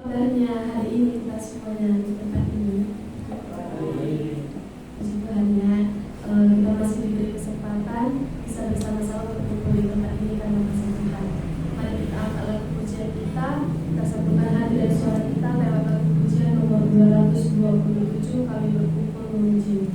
Kabarnya hari ini kita semuanya di tempat ini. Puji Tuhan ya, kita masih diberi kesempatan bisa bersama-sama berkumpul di tempat ini karena kasih Tuhan. Mari kita angkat lagu pujian kita sambungkan hati dan suara kita lewat lagu pujian nomor 227, kami berkumpul memuji.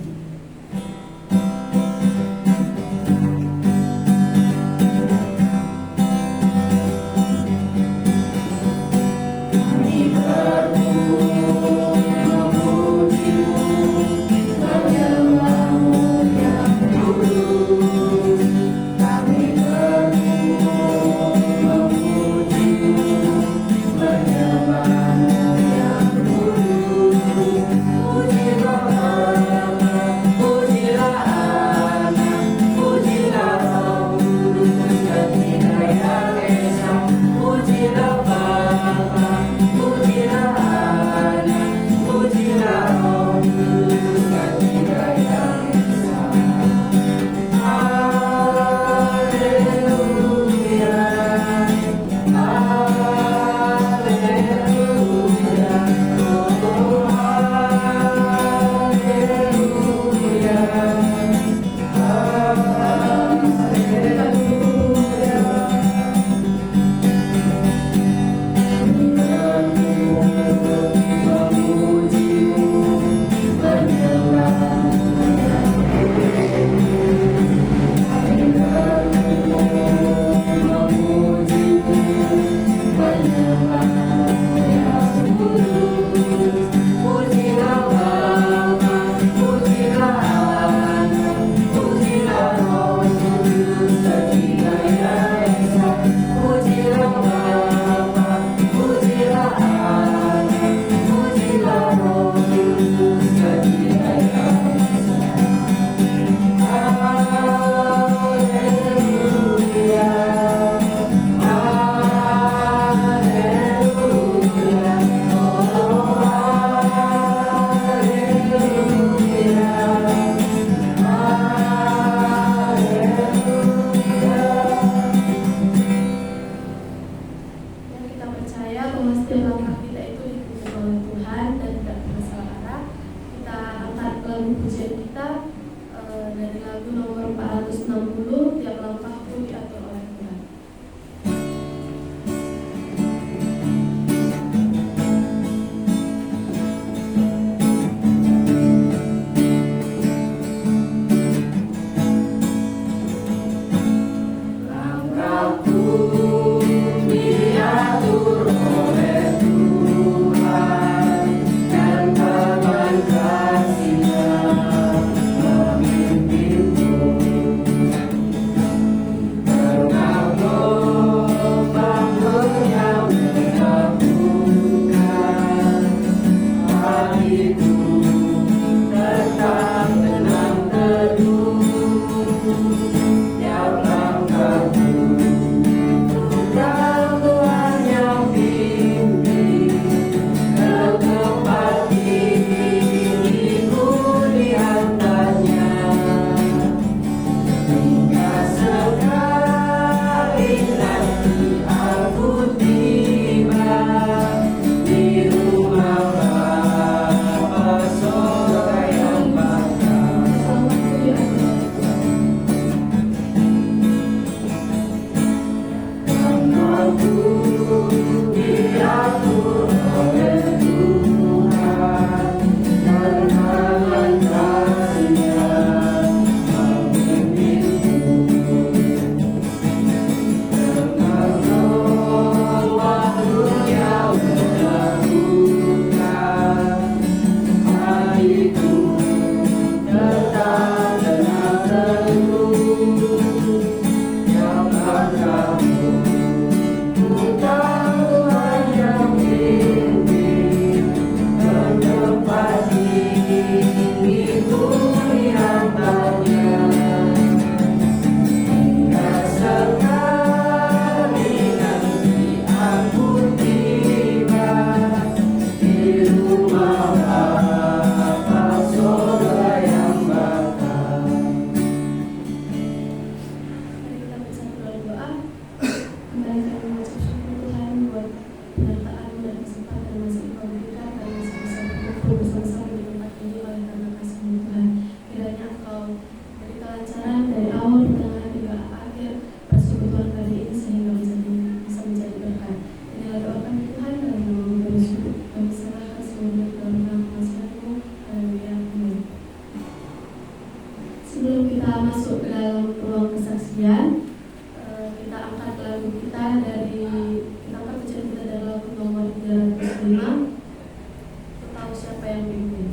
menerima, tahu siapa yang pimpin.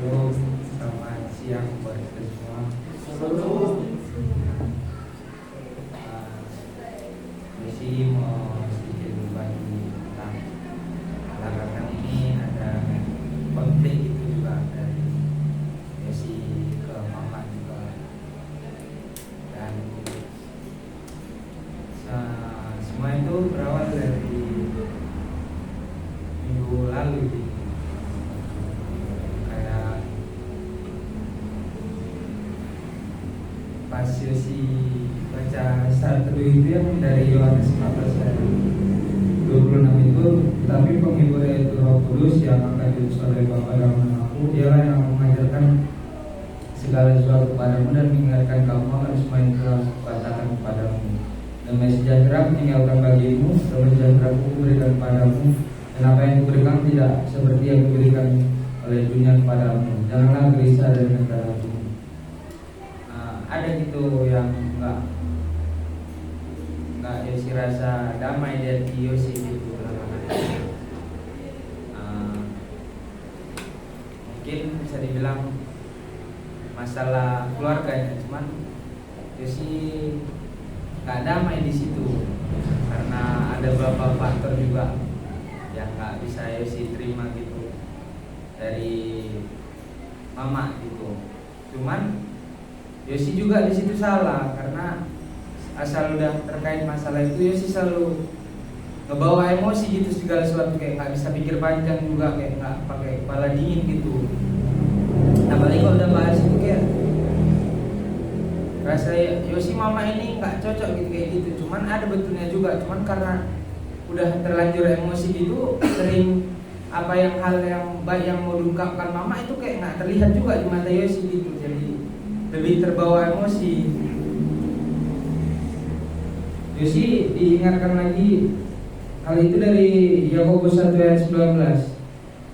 Selamat siang buat kita semua. Misi mau sedikit berbagi tentang belakangan ini ada konflik itu juga dari Messi ke Mama juga, dan semua itu berawal dari minggu lalu gitu. Pas Yosi baca satu itu yang dari Yohanes 14 ayat 26 itu, tapi penghiburnya itu Roh Kudus yang akan diutus oleh Bapa dalam namaku, dialah yang mengajarkan segala sesuatu kepadamu dan mengingatkan kamu akan semua yang telah kukatakan kepadamu. Damai sejahtera meninggalkan bagimu, damai sejahtera kuberikan kepadamu, dan apa yang kuberikan tidak seperti yang diberikan oleh dunia kepadamu. Janganlah gelisah dan negaramu. Ada gitu yang enggak Yosi rasa damai dari Yosi gitu belakangan. Mungkin bisa dibilang masalah keluarga ya, cuman Yosi nggak damai di situ karena ada beberapa faktor juga yang nggak bisa Yosi terima gitu dari Mama gitu. Cuman Yosi juga di situ salah, karena asal udah terkait masalah itu Yosi selalu ngebawa emosi gitu segala sesuatu, kayak nggak bisa pikir panjang juga, kayak nggak pakai kepala dingin gitu. Apalagi kalau udah bahas itu kayak rasa Yosi Mama ini nggak cocok gitu kayak gitu. Cuman ada betulnya juga, cuman karena udah terlanjur emosi gitu, sering hal yang baik yang mau diungkapkan Mama itu kayak nggak terlihat juga di mata Yosi gitu, jadi lebih terbawa emosi. Yosi diingatkan lagi hal itu dari Yakobus 1 ayat 19.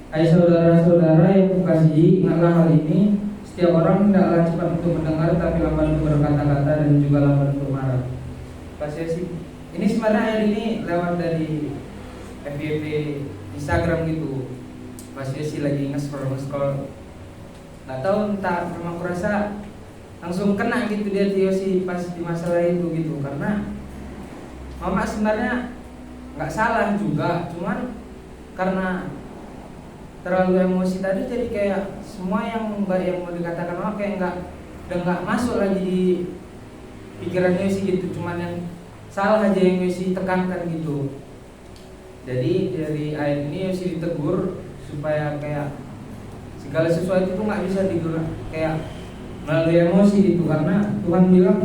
Hai saudara-saudara yang kukasihi, ingatlah hal ini. Setiap orang hendaklah cepat untuk mendengar, tapi lambat untuk berkata-kata, dan juga lambat untuk marah. Pas Yosi, ini sebenarnya ayat ini lewat dari FYP Instagram gitu. Pas Yosi lagi nge-scroll, nggak tahu entah, memang kurasa langsung kena gitu dia Yosi pas di masalah itu gitu, karena Mama sebenarnya nggak salah juga, cuman karena terlalu emosi tadi jadi kayak semua yang baik yang mau dikatakan Mama kayak udah nggak masuk lagi di pikiran Yosi gitu, cuman yang salah aja yang Yosi tekankan gitu. Jadi dari ayat ini Yosi ditegur supaya kayak segala sesuatu itu nggak bisa digunakan kayak melalui emosi itu, karena Tuhan bilang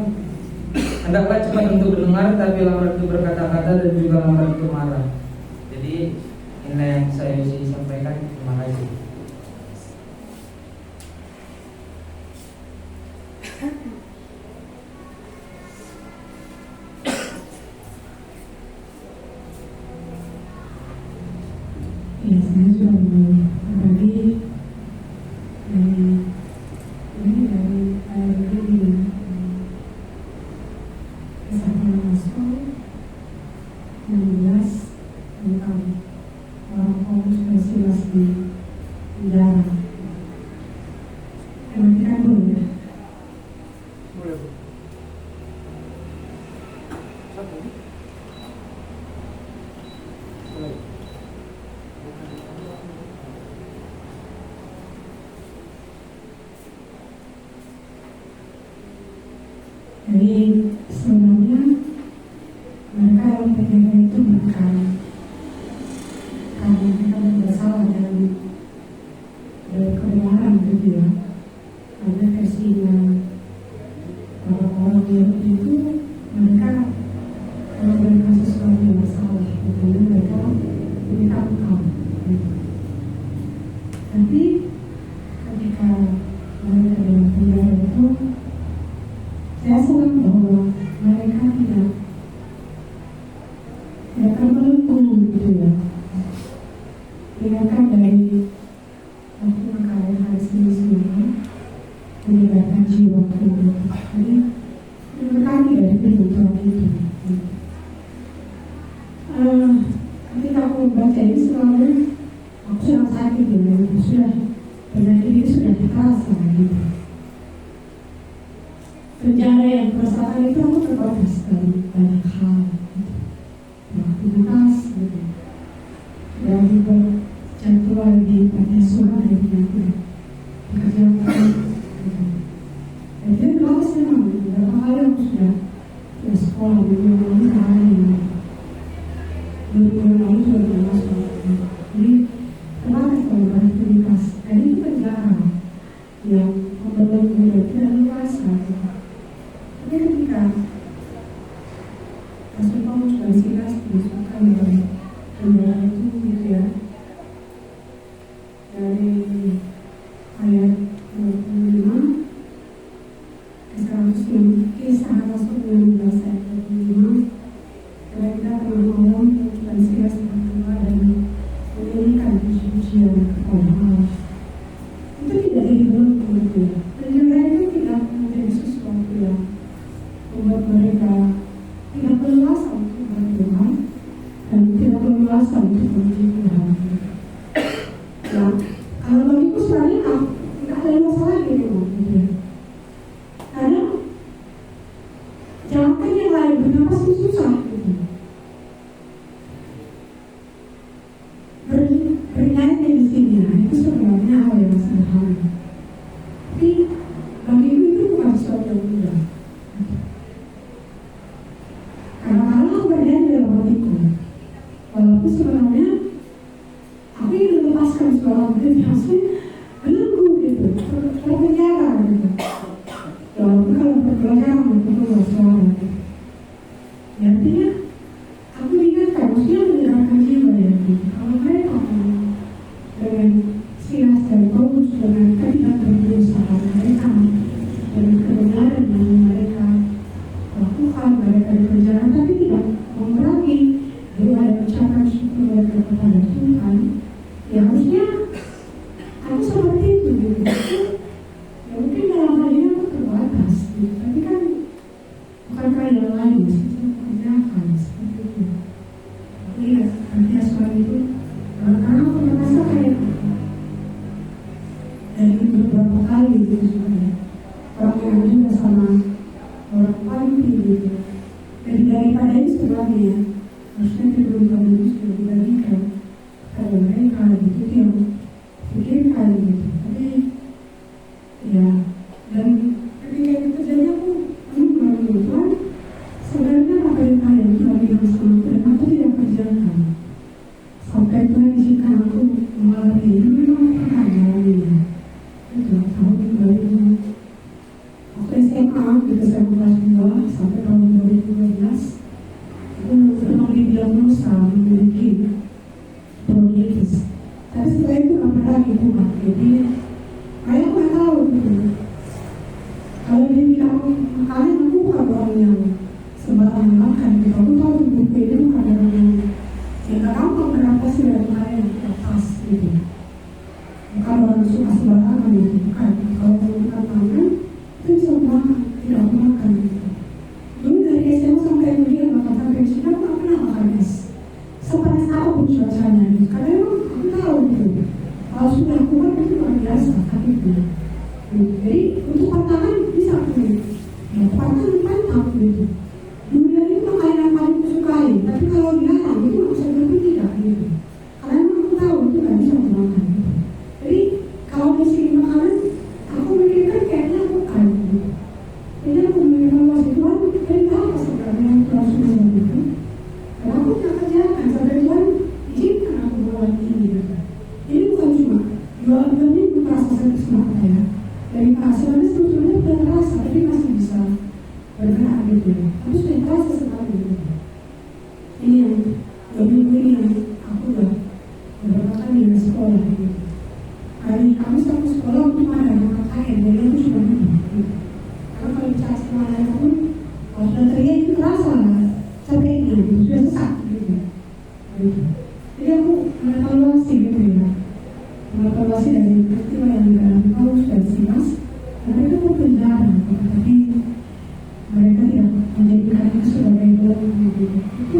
hendaklah cepat untuk mendengar tapi lambat untuk berkata-kata dan juga lambat untuk marah. Jadi ini yang saya bisa sampaikan. Terima kasih. Ya, saya sudah berbagi dari kisah Rasul 16 tentang orang Paulus dan Silas di penjara. Perhatikan dulu ya. Boleh. Jadi sebenarnya mereka yang penjaga itu bukan karena mereka bersalah dari kebenaran gitu ya. Karena versinya orang-orang Yahudi itu mereka kalau mereka sesuatu yang salah gitu, mereka ditangkap gitu. Tapi ketika mereka dalam penjara itu, saya senang bahwa mereka tidak termelengkung gitu ya. Mereka dari waktu makanya hari Senin menyebarkan jiwa itu. Jadi mereka tidak dibentuk itu. Ketika aku membaca ini selalu aku sudah sakit ya, sudah penyakit ini sudah terasa gitu. Penjara yang perasaan itu aku terbatas dari banyak hal gitu. Aktivitas gitu. Dan juga jadwal di pantai asuhan yang dikerjakan gitu. Dan itu bagus memang beberapa kali aku sudah sekolah di bulan hari ini. 2000 lalu sudah masuk. Jadi terbatas kalau beraktivitas. Dan itu penjara yang membuat muda tidak luasa gitu. Tapi ketika Rasul Paulus dan Silas disebutkan dari penjara itu gitu ya, dari ayat 25 ke 106, kisah Rasul 16 ayat 25, mereka telah ngomong dan Silas berdua dan menyanyikan puji-pujian kepada Allah. Itu tidak dibuat gitu ya. Penjara itu tidak menjadi sesuatu yang membuat mereka tidak berluasa untuk berdoa dan tidak berluasa untuk memuji Tuhan. Ya, kalau bagiku sebenarnya tidak ada masalah gitu, gitu. Karena jangankan yang lain bernafas itu susah gitu. Bernyanyi di sini, nah, itu sebenarnya hal yang sederhana. Tapi bagiku itu bukan sesuatu yang mudah. Karena aku bernyanyi dalam hatiku, walaupun sebenarnya aku ingin melepaskan suara itu hasil belenggu gitu, terpenjara gitu. Walaupun kalau berpelajaran itu keluar suara gitu. Ya, artinya aku ingatkan, maksudnya menyerahkan jiwa ya gitu. Kalau mereka dengan Silas dan Paulus dengan tidak berusaha mereka dengan kebenaran yang mereka lakukan, mereka dipenjara tapi tidak mengurangi doa dan ucapan syukur mereka kepada Tuhan. Ya harusnya aku seperti itu gitu. Ya mungkin dalam hal ini aku terbatas gitu. Tapi kan bukankah yang lain mesti saya kerjakan seperti itu. Iya, nanti asuhan itu karena aku merasa kayak dari beberapa kali gitu sebenarnya orang yang juga sama orang paling tinggi gitu. Jadi daripada itu sebenarnya harusnya kedua itu sudah dibagikan kepada mereka gitu yang pikirkan gitu. Tapi ya, dan ketika itu terjadi aku menemukan sebenarnya apa yang Tuhan bilang sama mereka itu tidak kerjakan. Sampai Tuhan izinkan aku mengalami ini memang pernah mengalaminya. Itu tahun 2016 Partai mantap gitu. Dunia ini makanan yang paling kusukai, tapi kalau dilarang itu nggak bisa bilang tidak gitu. Karena memang aku tahu itu nggak bisa dimakan. Jadi kalau di sini makanan, aku mikirkan kayaknya aku kan. Jadi aku mengevaluasi Tuhan, dari apa sebenarnya yang Tuhan sudah lakukan? Dan aku tidak kerjakan sampai Tuhan izinkan aku buat ini. Ini bukan cuma jual-jual ini bukan rasa sakit semata ya. Dari hasilnya sebetulnya sudah terasa, tapi masih bisa bergerak gitu. Tapi sudah terasa sekali gitu. Ini yang lebih ini yang aku udah beberapa kali di sekolah gitu. Hari Kamis aku sekolah untuk ada yang KKN, jadi aku cuma gitu. Karena kalau bicara sama anak pun, kalau sudah teriak itu terasa capeknya gitu, sudah sesak gitu. Jadi aku mengevaluasi gitu ya. Mengevaluasi dari peristiwa yang dialami Paulus dan Silas. Mereka pun penjara, tapi mereka tidak menjadikan itu sebagai doa gitu. Itu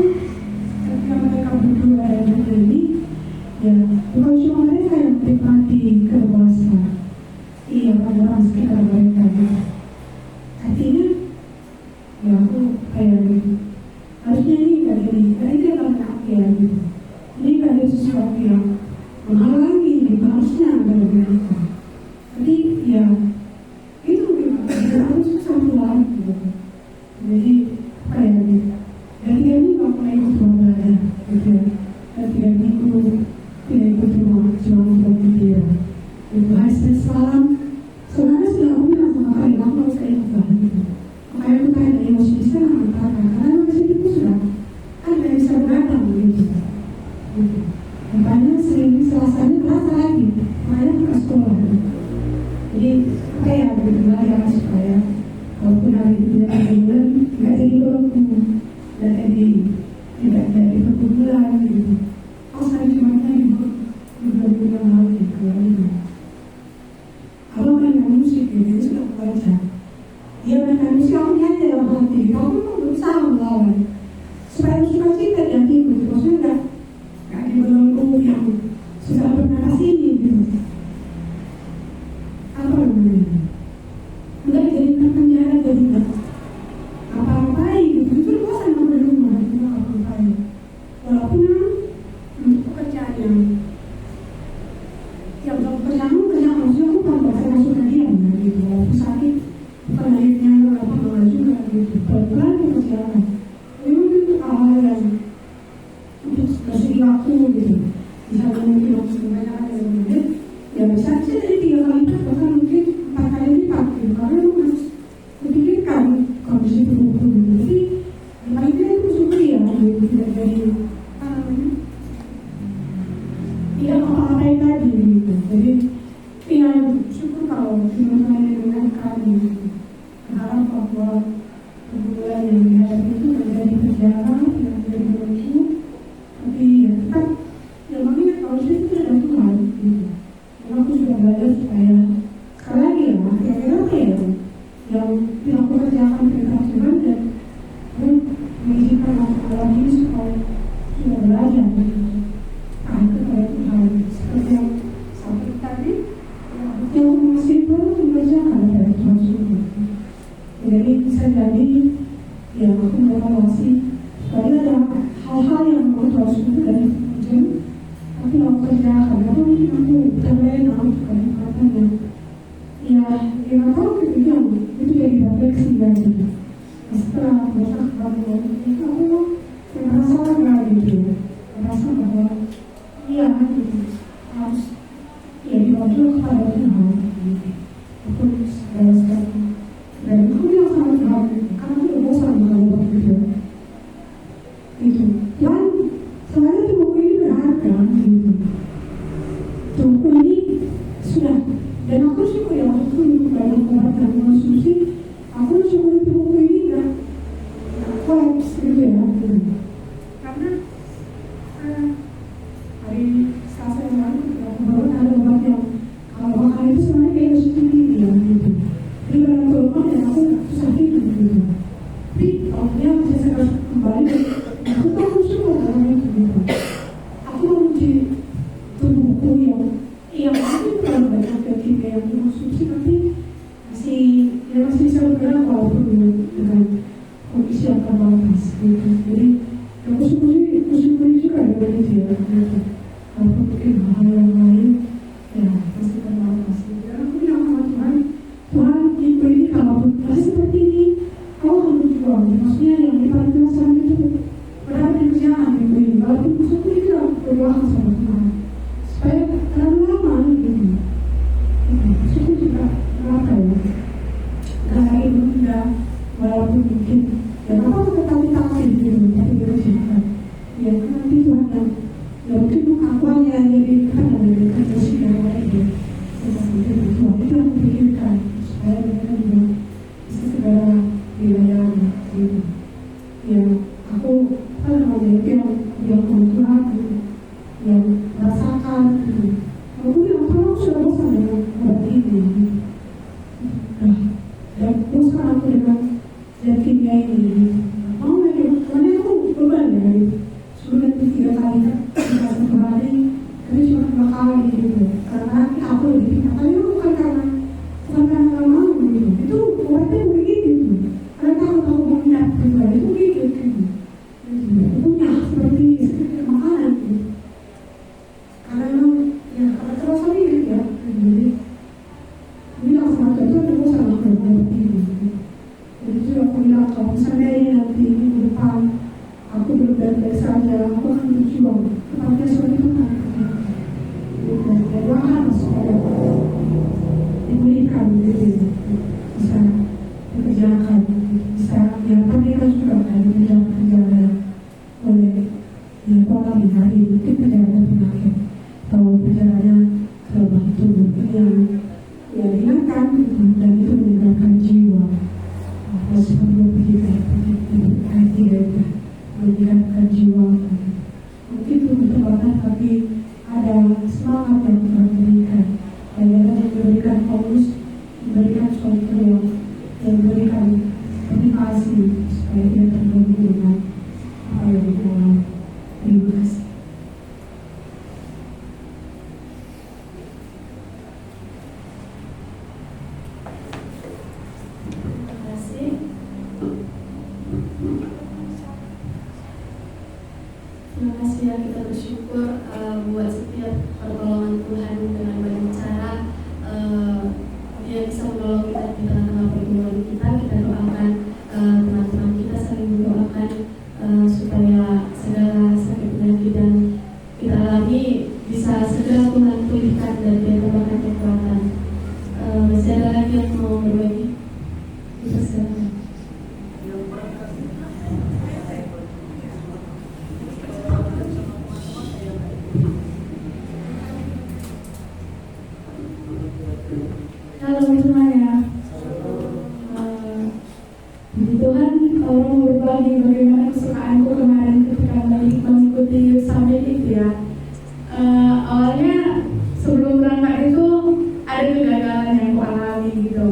ketika mereka berdua dan berdiri, ya bukan cuma mereka yang menikmati kebebasan. Iya, orang sekitar mereka gitu. Artinya, ya aku kayak gitu. Harusnya ini gak jadi, karena dia akan menangkap ya gitu. Ini gak ada sesuatu yang menghalangi gitu, harusnya ada mereka. Jadi ya itu aku susah pulang gitu. Jadi kayak gitu. Dan dia ini gak pernah ikut belajar gitu ya. Dan tidak ikut cuma untuk dia. Itu hasil salam. Sebenarnya sudah aku bilang sama kalian, aku harus kayak gitu. Makanya aku tanya emosi bisa mengatakan, karena masih itu sudah kan tidak bisa beradab gitu. Makanya sering selasanya terasa lagi, makanya ke sekolah. Jadi kayak gitu belajar supaya walaupun hari itu tidak ada bulan, tidak jadi berlaku, tidak jadi perkumpulan gitu. Oh saya cuma di bulan lalu gitu. Kalau main musik gitu sudah baca. Dia main musik aku nyanyi dalam hati, aku pun berusaha melawan supaya suka cita di hatiku gitu. Maksudnya nggak dibelenggu yang sudah pernah kesini gitu. Apa namanya? Enggak dijadikan penjara jadi enggak apa-apain gitu. Itu bosan aku di rumah gitu apa-apain. Walaupun untuk pekerjaan yang kerjaan maksudnya aku kan bahasa suka diam gitu. Walaupun sakit bukan akhirnya apa juga gitu. Pelan pekerjaan. Memang itu hal yang untuk bersegi waktu gitu. Misalnya mungkin waktu kebanyakan yang menit, ya bisa aja dari 3 kali lipat bahkan mungkin 4 kali lipat gitu. Karena lu harus memikirkan kondisi tubuh gitu. Jadi paling tidak itu syukuri ya gitu. Tidak dari tidak apa-apain tadi gitu. Jadi ya syukur kalau teman-teman yang mendengarkan gitu. Berharap bahwa hubungan yang dihadapi itu menjadi perjalanan yang menjadi berlaku. Tapi ya tetap ya makanya kalau saya itu ada Tuhan gitu. Karena aku sudah belajar supaya sekali lagi ya kira-kira apa ya yang aku kerjakan perintah Tuhan dan mengizinkan aku dalam ini supaya sudah belajar gitu. Kepada Tuhan seperti yang sampai tadi yang masih perlu mengerjakan dari Tuhan sendiri. Jadi bisa jadi ya aku mengevaluasi supaya ada hal-hal yang aku harus itu dari ujian tapi aku kerjakan. Karena mungkin aku terlena bukan katanya ya nggak tahu gitu yang itu jadi refleksi dari setelah mereka kebangun itu aku merasa lega gitu, merasa bahwa iya gitu harus ya dibantu kepada Tuhan gitu. Untuk segala sesuatu dan aku bilang sama Tuhan karena aku udah bosan dengan waktu itu gitu. Dan sebenarnya tuh buku ini berharga gitu. Buku ini sudah dan aku syukur ya waktu itu banyak obat dan konsumsi. Aku syukur itu buku ini nggak kolaps gitu ya gitu. Karena hari Selasa yang lalu aku baru dia gitu. Walaupun mungkin hal yang lain, ya pasti terima kasih. Dan aku bilang sama Tuhan, Tuhan ibu ini kalaupun masih seperti ini, kau akan berjuang. Maksudnya yang di paling penasaran itu berapa kerjaan ibu ini. Walaupun musuhku ini tidak berdoa sama Tuhan, supaya terlalu lama gitu. Musuhku juga berapa ya? Karena ibu tidak, walaupun mungkin ya apa tetapi takut gitu, tapi berjuang. Ya nanti Tuhan yang mungkin pengakuannya lebih dekat dan lebih dekat bersih dari mereka. Seperti itu, Tuhan itu yang kupikirkan supaya mereka juga bisa segera dilayani gitu. Ya aku kan namanya yang Tuhan gitu, yang merasakan gitu. Aku yang tahu sudah bosan dengan obat ini gitu. Dan bosan aku dengan zat kimia ini gitu. Mau lagi, karena aku beban ya gitu. Sudah 3 kali kan, 1 hari, tapi cuma 2 kali gitu. Karena aku lebih pintar, tapi bukan karena mau gitu. Itu obatnya begitu gitu. Karena aku mau minat gitu, itu begitu gitu. Aku punya seperti makanan gitu. Karena memang ya karena terus gitu ya. Jadi bilang sama Tuhan, aku sama aku obat ini. Jadi itu aku bilang kalau misalnya ini nanti minggu depan aku belum baik-baik saja, aku akan berjuang. Tetapi surat itu kan dan doakan supaya diberikan gitu, bisa dikerjakan, bisa yang mereka juga akan dikerjakan oleh yang pola hari mungkin perjalanan penyakit atau perjalanan ke bagian tubuh yang ringankan dan itu meninggalkan jiwa. Seperti begitu, meninggalkan jiwa. Mungkin itu terbatas, tapi ada semangat yang Tuhan berikan. Dan yang memberikan fokus, memberikan contoh yang memberikan motivasi supaya dia tergabung dengan apa yang dibawa. Terima kasih. Terima kasih ya, kita bersyukur buat setiap pertolongan Tuhan dengan banyak cara. Dia bisa menolong kita di tengah-tengah pergumulan kita. Kita doakan teman-teman kita saling mendoakan supaya segala sakit penyakit dan kita alami bisa segera Tuhan pulihkan dan dia tambahkan kekuatan. Masih ada lagi yang mau berbagi? Bisa silakan. Halo semuanya. Tuhan orang berbagi bagaimana kesukaanku kemarin ketika mengikuti summit itu ya. Awalnya sebelum berangkat itu ada kegagalan yang aku alami gitu.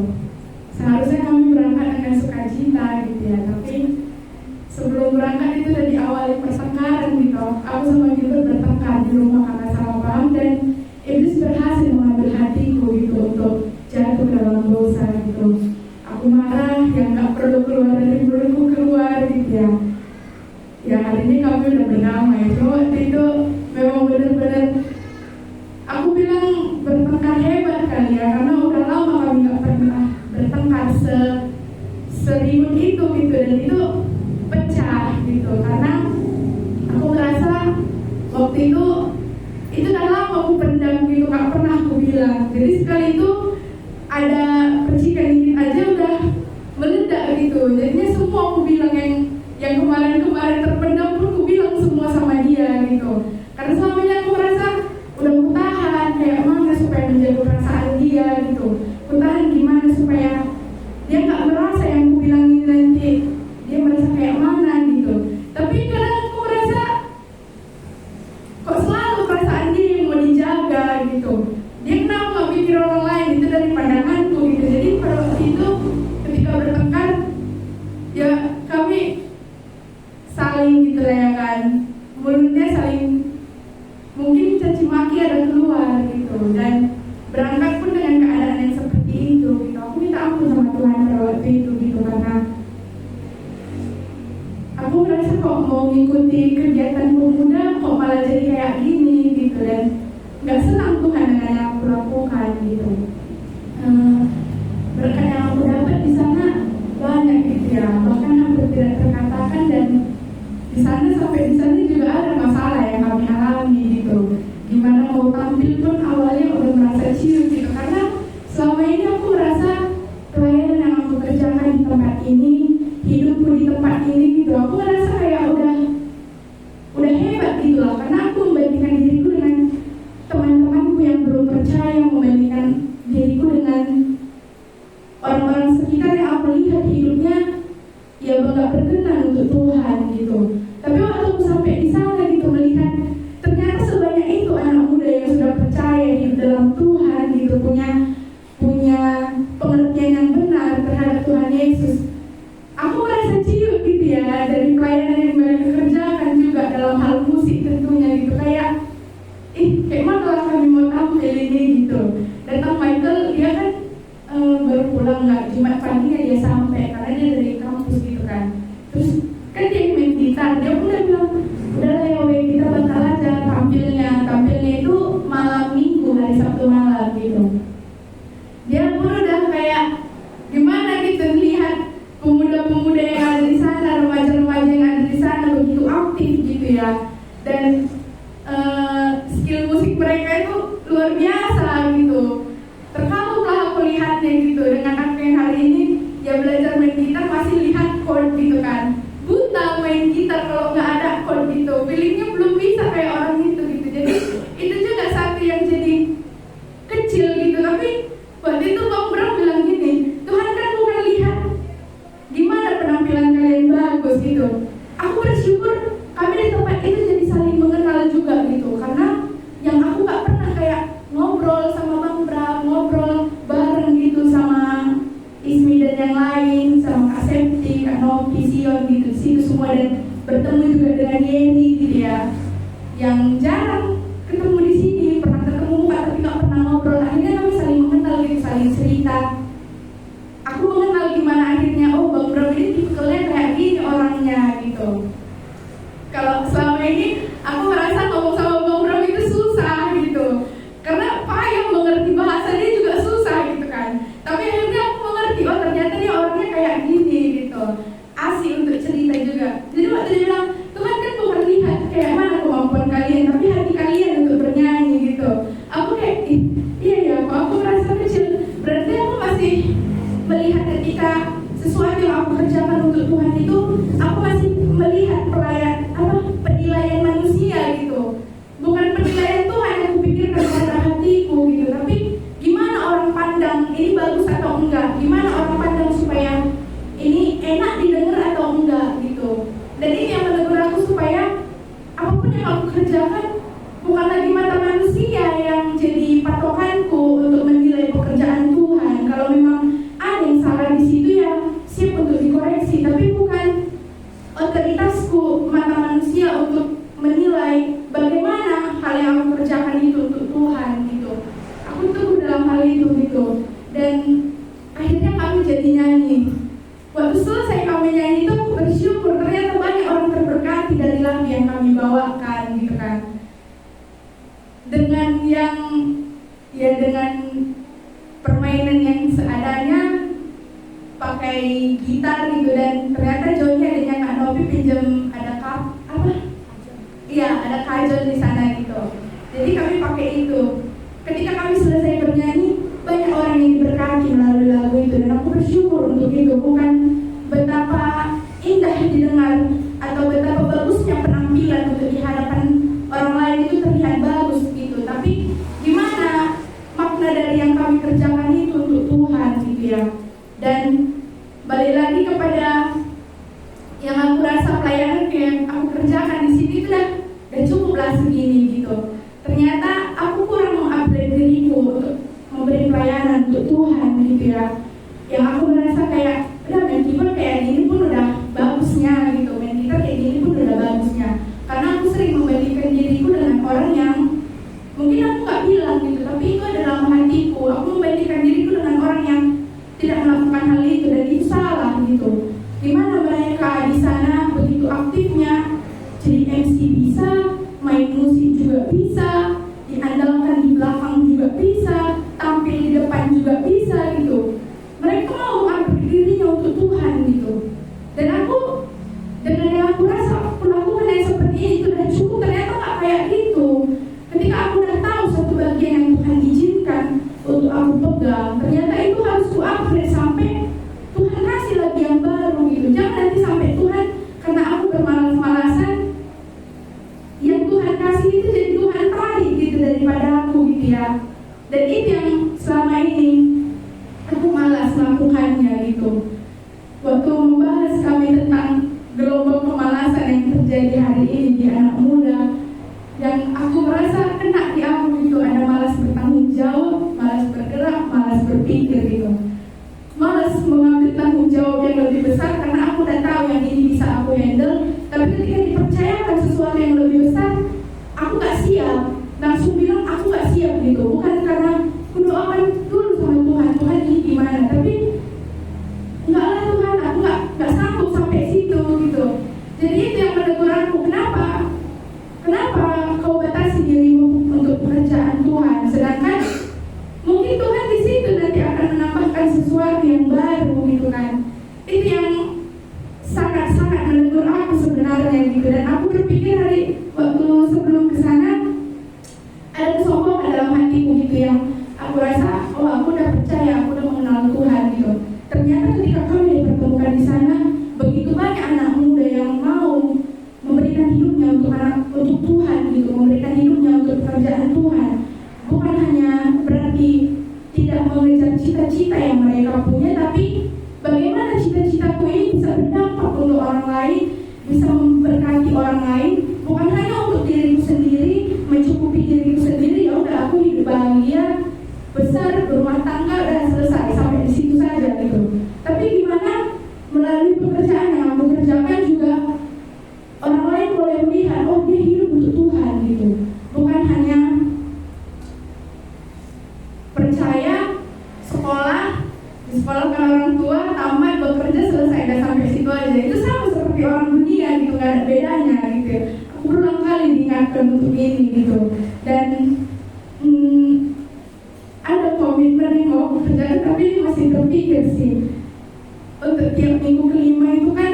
Seharusnya kami berangkat dengan sukacita gitu ya, tapi sebelum berangkat itu udah diawali pertengkaran gitu. Aku sama Gilbert bertengkar di rumah karena salah paham dan iblis berhasil mengambil hatiku gitu untuk jatuh dalam dosa gitu. Aku marah yang gak perlu keluar dari mulutku keluar gitu ya. Ya hari ini kami udah berdamai. Cuma waktu itu memang benar-benar aku bilang bertengkar hebat kali ya, karena udah lama kami gak pernah bertengkar seribut itu gitu, dan itu pecah gitu karena aku merasa waktu itu udah lama aku pendam gitu, gak pernah aku bilang. Jadi sekali itu ada percikan dikit aja udah meledak gitu. Jadinya semua aku bilang yang kemarin terpendam pun aku bilang semua sama dia gitu. Karena selama ini aku merasa udah aku tahan kayak mana supaya menjaga perasaan dia gitu. Aku tahan gimana supaya dia gak merasa yang aku bilang ini nanti dia merasa kayak mana gitu. Tapi kadang aku merasa kok selalu perasaan dia yang mau dijaga gitu. Dia kenapa gak pikir orang lain, itu dari pandanganku gitu. Jadi pada waktu itu ketika bertengkar ya kami saling gitu lah ya kan, mulutnya saling mungkin caci maki ada keluar gitu. Dan berangkat pun dengan keadaan yang seperti itu gitu. Aku minta ampun sama Tuhan pada waktu itu gitu, karena aku merasa kok mau mengikuti kegiatan pemuda kok malah jadi kayak Tuhan dengan yang aku lakukan gitu. Berkat yang aku dapat di sana banyak gitu ya, bahkan hampir tidak terkatakan. Dan di sana sampai di sana juga ada masalah yang kami alami gitu. Gimana mau tampil pun awalnya udah merasa ciut gitu, karena selama ini aku merasa pelayanan yang aku kerjakan di tempat ini, hidupku di tempat ini gitu, aku merasa kayak udah hebat gitu loh, karena aku membandingkan diriku dengan teman-temanku yang belum percaya, membandingkan diriku dengan orang-orang sekitar yang aku lihat hidupnya ya nggak berkenan untuk Tuhan gitu. Tapi waktu aku sampai di sana gitu, melihat ternyata sebanyak itu anak muda yang sudah percaya hidup dalam Tuhan gitu, punya pengertian yang benar terhadap Tuhan Yesus. Aku merasa ciut gitu ya, dari pelayanan yang mereka kerjakan juga dalam hal musik tentunya gitu, kayak mana lah kami mau tampil ini gitu. Datang Michael, dia kan baru pulang nggak, Jumat paginya dia sampai karena dia dari kampus gitu kan. Terus kan dia main gitar, dia pun udah bilang udahlah ya we, kita batal aja tampilnya itu malam minggu, hari Sabtu malam gitu. Dia pun udah kayak gimana gitu lihat pemuda-pemuda yang ada di sana, remaja-remaja yang ada di sana begitu aktif gitu ya, dan skill musik mereka itu luar biasa gitu. Terkagumlah aku lihatnya gitu, dengan aku yang hari ini ya belajar main gitar masih lihat chord gitu kan, buta main gitar kalau nggak ada chord gitu, feelingnya belum bisa kayak orang gitu. Jadi itu juga satu yang jadi kecil gitu. Tapi waktu itu Bang Bram bilang gini, Tuhan kan bukan lihat gimana penampilan kalian bagus gitu. Aku bersyukur kami di tempat itu jadi saling mengenal juga gitu, karena yang aku nggak pernah kayak ngobrol sama Bang Bram, ngobrol bareng gitu sama Ismi dan yang lain, sama Kak Septi, Kak Novi, Sion gitu di situ semua, dan bertemu juga dengan Yeni gitu ya, yang jarang ketemu di sini, pernah ketemu muka tapi nggak pernah ngobrol. Akhirnya kami saling mengenal gitu, saling cerita. Aku mengenal gimana akhirnya, oh Bang Bram ini tipikalnya kayak gini orangnya gitu. Kalau selama ini aku merasa ngomong sama Bang Bram itu susah gitu, karena payah mengerti bahasa dia juga susah gitu kan. Tapi akhirnya aku mengerti, oh ternyata dia orangnya kayak gini gitu, asik untuk cerita juga. Jadi waktu dia bilang, Tuhan kan bukan lihat kayak mana kemampuan kalian, tapi hati kalian untuk bernyanyi gitu. Aku kayak, iya ya, kok aku merasa kecil. Berarti aku masih melihat ketika sesuatu yang aku kerjakan untuk Tuhan itu, aku masih melihat penilaian manusia gitu, bukan penilaian Tuhan yang kupikirkan pada hatiku gitu. Tapi gimana orang pandang ini bagus atau enggak, gimana orang pandang supaya ini enak didengar atau enggak gitu. Dan ini yang menegur aku supaya apapun yang aku kerjakan bukan lagi mata manusia yang jadi patokanku untuk menilai pekerjaan Tuhan. Kalau memang ada yang salah di situ ya siap untuk dikoreksi, tapi bukan otoritasku mata manusia untuk menilai bagaimana hal yang aku kerjakan itu untuk Tuhan gitu. Aku teguh dalam hal itu gitu. Dan akhirnya kami jadi nyanyi. Waktu selesai kami nyanyi itu aku bersyukur ternyata banyak orang terberkati dari lagu yang kami bawakan gitu kan. Dengan permainan yang seadanya, pakai gitar gitu, dan ternyata Joni adanya Kak Novi pinjam ada ada kajol di sana gitu. Jadi kami pakai itu. Ketika kami selesai bernyanyi, banyak orang yang diberkati melalui lagu itu, dan aku bersyukur untuk itu. Bukan betapa indah didengar atau betapa bagusnya penampilan untuk di hadapan orang lain itu terlihat bagus gitu, tapi gimana makna dari yang kami kerjakan itu untuk Tuhan gitu ya. Dan balik lagi kepada yang aku rasa pelayanan yang aku kerjakan di sini itu udah cukuplah segini gitu. Ternyata aku kurang mengupgrade diriku untuk memberi pelayanan untuk Tuhan gitu ya. Yang aku merasa kayak udah main keyboard kayak gini pun udah bagusnya gitu, main gitar kayak gini pun udah bagusnya. Karena aku sering membandingkan diriku dengan orang yang mungkin aku nggak bilang gitu, tapi itu ada dalam hatiku. Aku membandingkan diriku dengan orang yang tidak melakukan hal itu, dan itu salah gitu. Dimana mereka di sana begitu aktifnya, jadi MC bisa, main musik juga bisa, diandalkan di belakang Dan yang aku rasa perlakuan yang seperti itu dan cukup ternyata nggak kayak gitu. Ketika aku udah tahu satu bagian yang Tuhan izinkan untuk aku pegang, ternyata itu harus ku upgrade sampai Tuhan kasih lagi yang baru gitu. Jangan nanti sampai Tuhan, karena aku bermalas-malasan, yang Tuhan kasih itu jadi Tuhan tarik gitu daripada aku gitu ya. Dan itu yang selama ini aku malas melakukannya gitu. Waktu membahas kami tentang gelombang pemalasan yang terjadi hari ini di anak muda, yang aku merasa kena di aku gitu, ada malas bertanggung jawab, malas bergerak, malas berpikir gitu, malas mengambil tanggung jawab yang lebih besar karena aku udah tahu yang ini bisa aku handle. Tapi ketika dipercayakan sesuatu yang lebih besar, aku gak siap, langsung bilang aku gak siap gitu. Bukan karena aku doakan dulu sama Tuhan, Tuhan ini gimana, tapi enggak lah Tuhan, aku gak sanggup sampai situ gitu. Jadi itu yang menegur aku, kenapa kau batasi dirimu untuk pekerjaan Tuhan, sedangkan mungkin Tuhan di situ nanti akan menambahkan sesuatu yang baru gitu kan. Itu yang sangat-sangat menegur aku sebenarnya gitu. Dan aku berpikir waktu sebelum kesana ada kesombongan dalam hatiku gitu, yang aku rasa aku udah percaya, aku udah mengenal Tuhan gitu. Ternyata ketika kami dipertemukan di sana, begitu banyak anak muda yang mau memberikan hidupnya untuk Tuhan gitu, memberikan hidupnya untuk pekerjaan Tuhan. Bukan hanya berarti tidak mengejar cita-cita yang mereka punya, tapi bagaimana cita-citaku ini bisa berdampak untuk orang lain, bisa memberkati orang lain, bukan hanya untuk diriku sendiri, mencukupi diriku sendiri. Ya udah, aku hidup bahagia, besar, berumah tangga, dan selesai sampai di situ saja gitu. Tapi gimana melalui pekerjaan yang aku kerjakan juga orang lain boleh melihat, oh dia hidup untuk Tuhan gitu. Bukan hanya percaya, disekolahkan orang tua, tamat, bekerja, selesai, dan sampai situ aja. Itu sama seperti orang dunia gitu, gak ada bedanya gitu. Aku berulang kali diingatkan untuk ini gitu. Dan ada komitmen yang mau aku kerjakan, tapi masih terpikir sih. Untuk tiap minggu kelima itu kan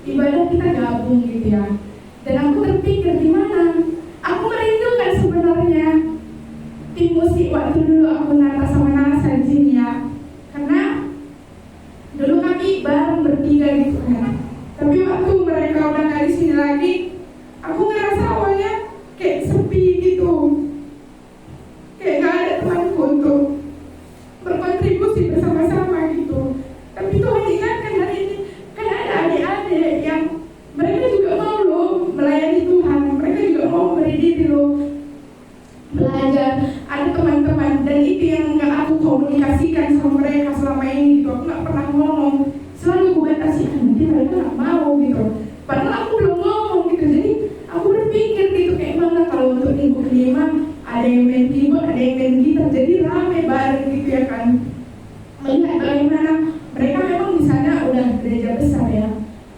ibadah kita gabung gitu ya. Dan aku terpikir gimana, aku merindukan sebenarnya tim musik waktu dulu aku nata sama Nasa di sini ya. Karena dulu kami bareng bertiga gitu kan. Tapi waktu mereka udah gak di sini lagi, aku ngerasa awalnya kayak sepi gitu. Kayak gak ada temanku untuk berkontribusi bersama-sama gitu. Tapi Tuhan ingatkan hari ini, kan ada adik-adik yang mereka juga mau loh melayani Tuhan, mereka juga mau beri diri loh belajar. Ada teman-teman, dan itu yang gak aku komunikasikan sama mereka selama ini gitu. Aku gak pernah ngomong, selalu aku batasi, nanti mereka gak mau gitu. Padahal aku belum ngomong gitu. Jadi aku berpikir gitu, kayak mana kalau untuk minggu kelima ada yang main keyboard, ada yang main gitar, jadi rame bareng gitu ya kan. Melihat bagaimana mereka memang di sana udah gereja besar ya,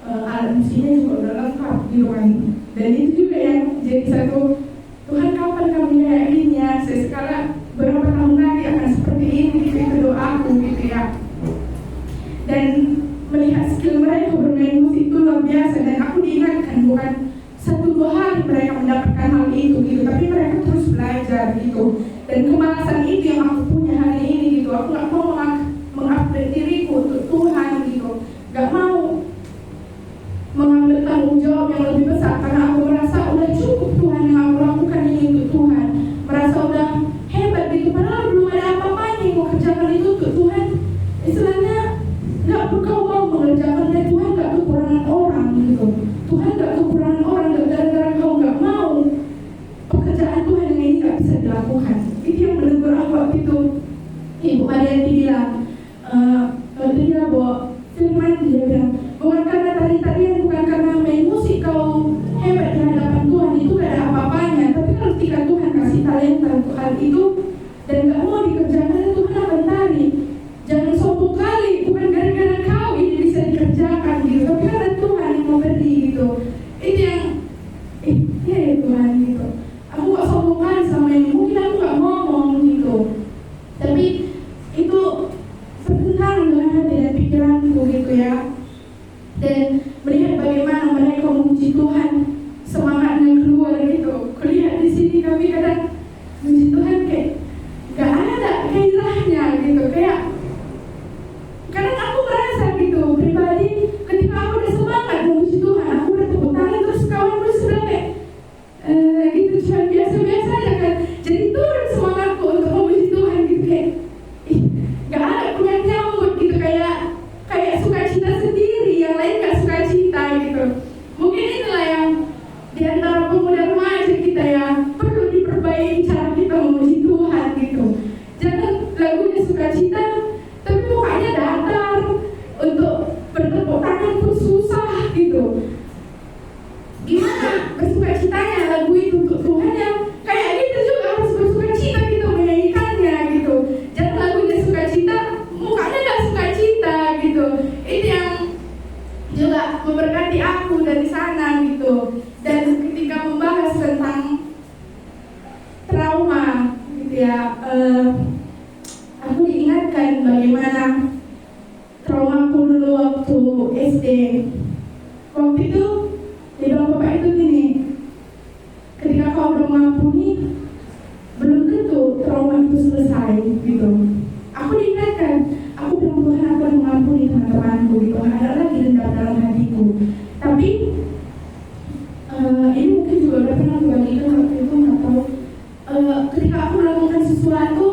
alat musiknya juga udah lengkap gitu kan. Dan itu juga yang jadi satu, Tuhan kapan kami kayak gini ya, sekarang berapa tahun lagi akan seperti ini gitu, itu doaku gitu ya. Dan melihat skill mereka bermain musik itu luar biasa, dan aku diingatkan bukan 1-2 hari mereka mendapatkan hal itu gitu, tapi mereka terus belajar gitu. Dan kemalasan itu yang aku punya hari ini gitu, aku gak mau mengupgrade diriku untuk Tuhan gitu, gak mau mengambil tanggung jawab yang lebih besar karena aku merasa udah cukup Tuhan yang aku lakukan ini untuk Tuhan, merasa udah hebat gitu, padahal belum ada apa-apanya yang aku kerjakan itu untuk Tuhan. Istilahnya gak kau mau mengerjakan, dan Tuhan gak kekurangan orang gitu. Tuhan gak kekurangan orang, gak gara-gara kau gak mau pekerjaan Tuhan yang ini gak bisa dilakukan. Itu yang menegur aku waktu itu. Ibu Marianti bilang, dia bawa firman, dia bilang, bukan karena tari-tarian, bukan karena main musik kau hebat di hadapan Tuhan, itu gak ada apa-apanya. Tapi kalau ketika Tuhan kasih talenta untuk hal itu dan gak mau dikerjakan, Tuhan akan tarik. Jangan sombong kali, bukan gara-gara kau ini bisa dikerjakan gitu, tapi karena Tuhan yang memberi gitu. melihat bagaimana mereka memuji Tuhan, semangatnya keluar gitu. Kulihat di sini kami kadang memuji Tuhan kayak gak ada gairahnya gitu, kayak kadang aku merasa gitu pribadi ketika aku udah semangat memuji Tuhan, aku udah tepuk tangan terus kawan-kawan sudah kayak gitu cuma biasa-biasa aja kan, jadi turun semangatku untuk memuji Tuhan gitu kayak gak ada punya nyambut gitu, kayak sukacita sendiri, yang lain gak sukacita gitu. Mungkin itulah yang diantara pemuda remaja kita yang perlu diperbaiki cara kita memuji Tuhan gitu. Jangan lagunya sukacita tapi mukanya datar, untuk bertepuk tangan pun susah gitu. Gimana bersukacitanya lagu itu untuk Tuhan yang kayak gitu juga harus bersukacita kita menyanyikannya gitu. Jangan lagunya sukacita, mukanya gak sukacita gitu. Itu yang juga memberkati aku dari sana gitu. Dan ketika membahas tentang trauma gitu ya, aku diingatkan bagaimana traumaku dulu waktu SD. Waktu itu dibilang bapak itu gini, ketika kau udah mengampuni belum tentu trauma itu selesai gitu. Aku diingatkan, aku bilang Tuhan aku udah mengampuni teman-temanku gitu, ada lagi dendam dalam hatiku. Tapi ini mungkin juga udah pernah dibagikan waktu itu, nggak tahu. Ketika aku melakukan sesuatu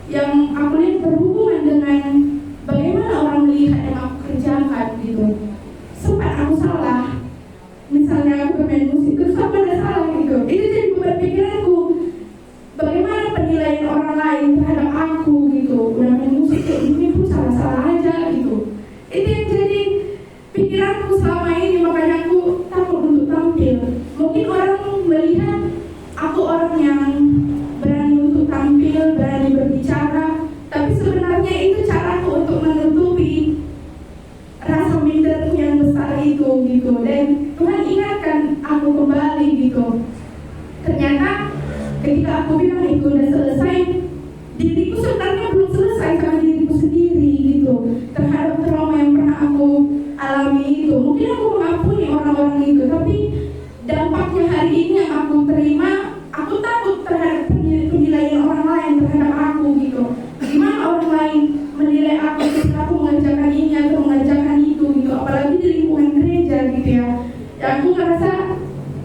yang aku lihat berhubungan dengan bagaimana orang melihat yang aku kerjakan gitu, sempat aku salah. Misalnya aku bermain musik terus aku ada salah gitu, itu jadi beban pikiranku. Bagaimana penilaian orang lain terhadap aku gitu, udah main musik kayak gini pun salah-salah aja gitu. Itu yang jadi pikiranku selama ini, makanya aku takut untuk tampil. Mungkin orang melihat aku orang yang berani untuk tampil, berani berbicara, tapi sebenarnya itu caraku untuk menutupi rasa minderku yang besar itu gitu. Dan Tuhan ingatkan aku kembali gitu. Ternyata ketika aku bilang itu udah selesai, diriku sebenarnya belum selesai sama diriku sendiri gitu, terhadap trauma yang pernah aku alami itu. Mungkin aku mengampuni orang-orang itu, tapi dampaknya hari ini yang aku terima, aku takut terhadap penilaian orang lain terhadap aku gitu. Gimana orang lain menilai aku ketika aku mengerjakan ini atau mengerjakan itu gitu, apalagi di lingkungan gereja gitu ya. Ya aku ngerasa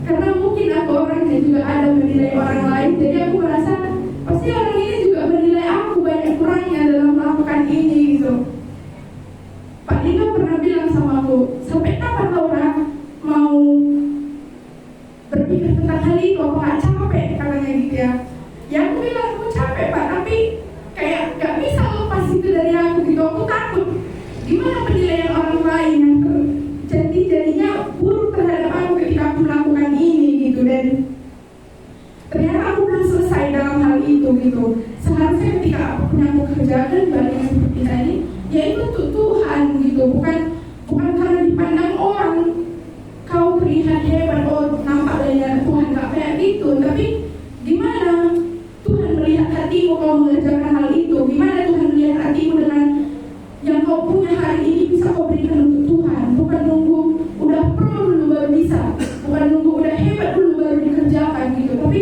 karena mungkin aku orangnya juga ada menilai orang lain, jadi aku merasa pasti orang ini juga menilai aku banyak kurangnya dalam melakukan ini gitu. Pak Dino pernah bilang sama aku, sampai kapan Laura mau berpikir tentang hal itu, apa gak capek katanya gitu ya. Ya aku bilang aku capek Pak, tapi kayak gak bisa lepas itu dari aku gitu. Aku takut gimana penilaian orang lain yang jadinya buruk terhadap aku ketika aku melakukan ini gitu. Dan ternyata aku belum selesai dalam hal itu gitu. Seharusnya ketika apapun yang aku kerjakan balik seperti tadi, yaitu untuk Tuhan gitu, bukan karena dipandang orang kau terlihat hebat, oh nampak dari Tuhan, gak kayak gitu. Tapi gimana Tuhan melihat hatimu kalau mengerjakan hal itu? Gimana Tuhan melihat hatimu dengan yang kau punya hari ini bisa kau berikan untuk Tuhan? Bukan nunggu udah pro dulu baru bisa, bukan nunggu udah hebat dulu baru dikerjakan gitu. Tapi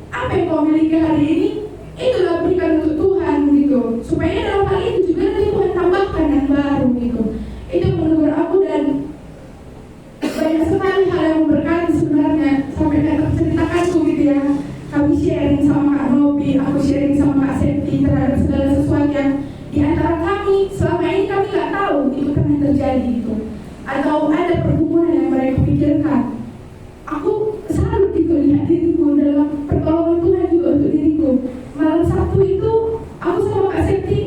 apa yang kau miliki hari ini, itulah berikan untuk Tuhan gitu, supaya dalam hal itu juga nanti Tuhan tambahkan yang baru gitu. Itu menurut aku, dan banyak sekali hal yang memberkati sebenarnya. Sampai kayak terceritakanku gitu ya, kami sharing sama Kak Nobi, aku sharing sama Kak Septi terhadap segala sesuatu yang di antara kami selama ini kami nggak tahu itu pernah terjadi gitu, atau ada perhubungan yang mereka pikirkan. Aku salut gitu lihat diriku dalam pertolongan Tuhan juga untuk diriku. Malam Sabtu itu aku sama Kak Septi,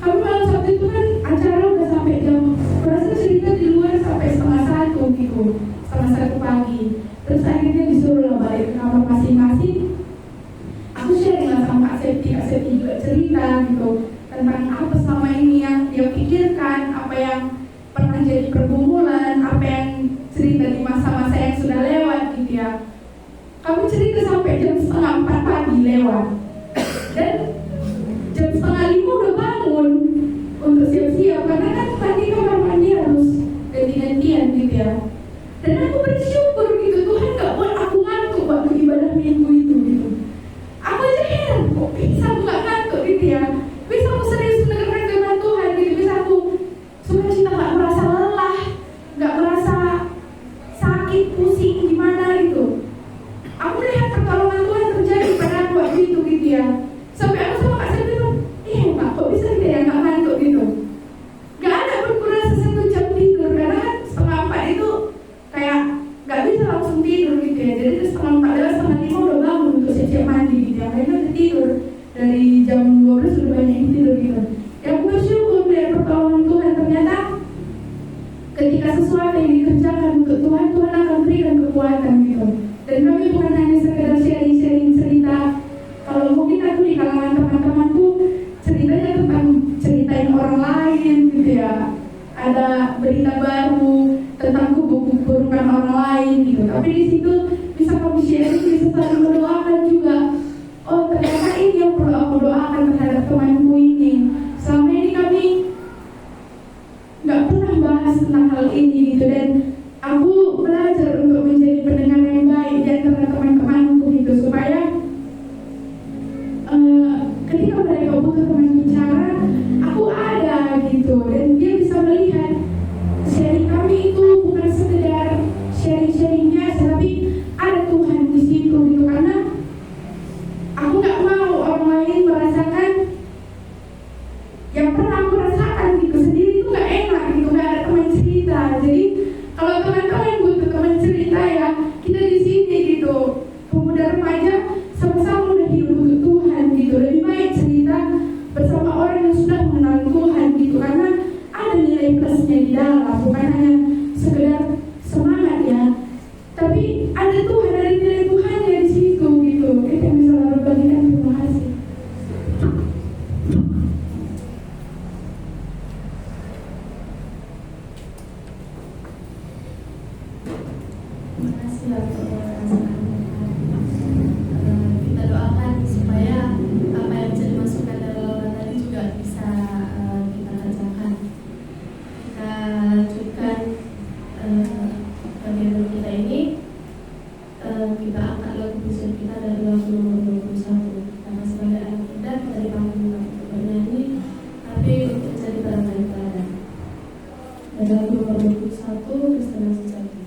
kami malam Sabtu itu kan acara udah sampai jam, berasa cerita di luar sampai 1:30 gitu, 1:30 pagi. Terus akhirnya disuruh lah balik ke kamar masing-masing. Aku sharing lah sama Kak Septi juga cerita gitu tentang apa selama ini yang dia pikirkan, apa yang pernah jadi pergumulan, apa yang cerita di masa-masa yang sudah lewat gitu ya. Kami cerita sampai jam 3:30 pagi lewat, dan jam 4:30 udah bangun untuk siap-siap karena kan tadi kamar mandi harus ganti-gantian gitu ya. ya. Dan aku bersyukur gitu, Tuhan gak buat aku ngantuk waktu ibadah minggu itu gitu. Aku aja heran kok bisa aku gak ngantuk gitu ya. Bisa aku serius mendengarkan firman Tuhan gitu. Bisa aku sukacita gak merasa lelah, gak merasa sakit, pusing gimana gitu. Aku lihat pertolongan Tuhan terjadi pada aku waktu itu gitu ya. Sampai aku sama Kak Sam bilang, Pak kok bisa gitu ya gak ngantuk gitu. Gak ada pun kurasa 1 jam tidur. Karena kan 3:30 itu kayak gak bisa langsung tidur gitu ya. Jadi 4:30 lewat 5:30 udah bangun untuk siap-siap mandi gitu ya. Karena udah tidur dari jam 12 sudah banyak yang tidur gitu. Ya aku bersyukur dari pertolongan Tuhan. Ternyata ketika sesuatu yang dikerjakan untuk Tuhan, Tuhan akan berikan kekuatan gitu. Dan kami bukan hanya sekedar sharing-sharing cerita. Kalau mungkin aku di kalangan teman-temanku ceritanya tentang ceritain orang lain gitu ya. Ada berita baru tentang keburukan orang lain gitu. Tapi di situ bisa kami sharing, bisa saling mendoakan juga. Oh ternyata ini yang perlu aku doakan terhadap temanku ini. Selama ini kami nggak pernah bahas tentang hal ini gitu. Dan aku belajar untuk menjadi pendengar yang baik di antara teman-temanku gitu. Supaya ketika mereka butuh teman bicara, aku ada gitu. Dan dia bisa melihat sharing kami itu bukan sekedar sharing-sharing biasa, tapi ada Tuhan di situ gitu. Karena aku nggak mau orang lain merasakan yang pernah aku rasakan gitu. Sendiri itu nggak enak gitu, nggak ada teman cerita. Jadi kalau teman-teman butuh teman cerita ya kita di sini gitu. Pemuda remaja sama-sama udah hidup untuk Tuhan gitu. Lebih baik cerita bersama orang yang sudah mengenal Tuhan gitu. Karena ada nilai plusnya di dalam, bukan hanya sekedar semangat ya, tapi ada Tuhan, ada nilai Tuhan yang di situ gitu. Kita bisa berbagikan. Terima kasih. Terima kasih untuk perasaan kita doakan supaya apa yang bisa dimasukkan dalam Laura tadi juga bisa kita kerjakan. Kita lanjutkan bagian dulu kita ini. Kita angkat lagu pujian kita dari lagu nomor 21. Karena sebagai anak muda kita dipanggil untuk bernyanyi, tapi untuk jadi barangkali teladan. Dan lagu nomor 21 Kristen Sejati.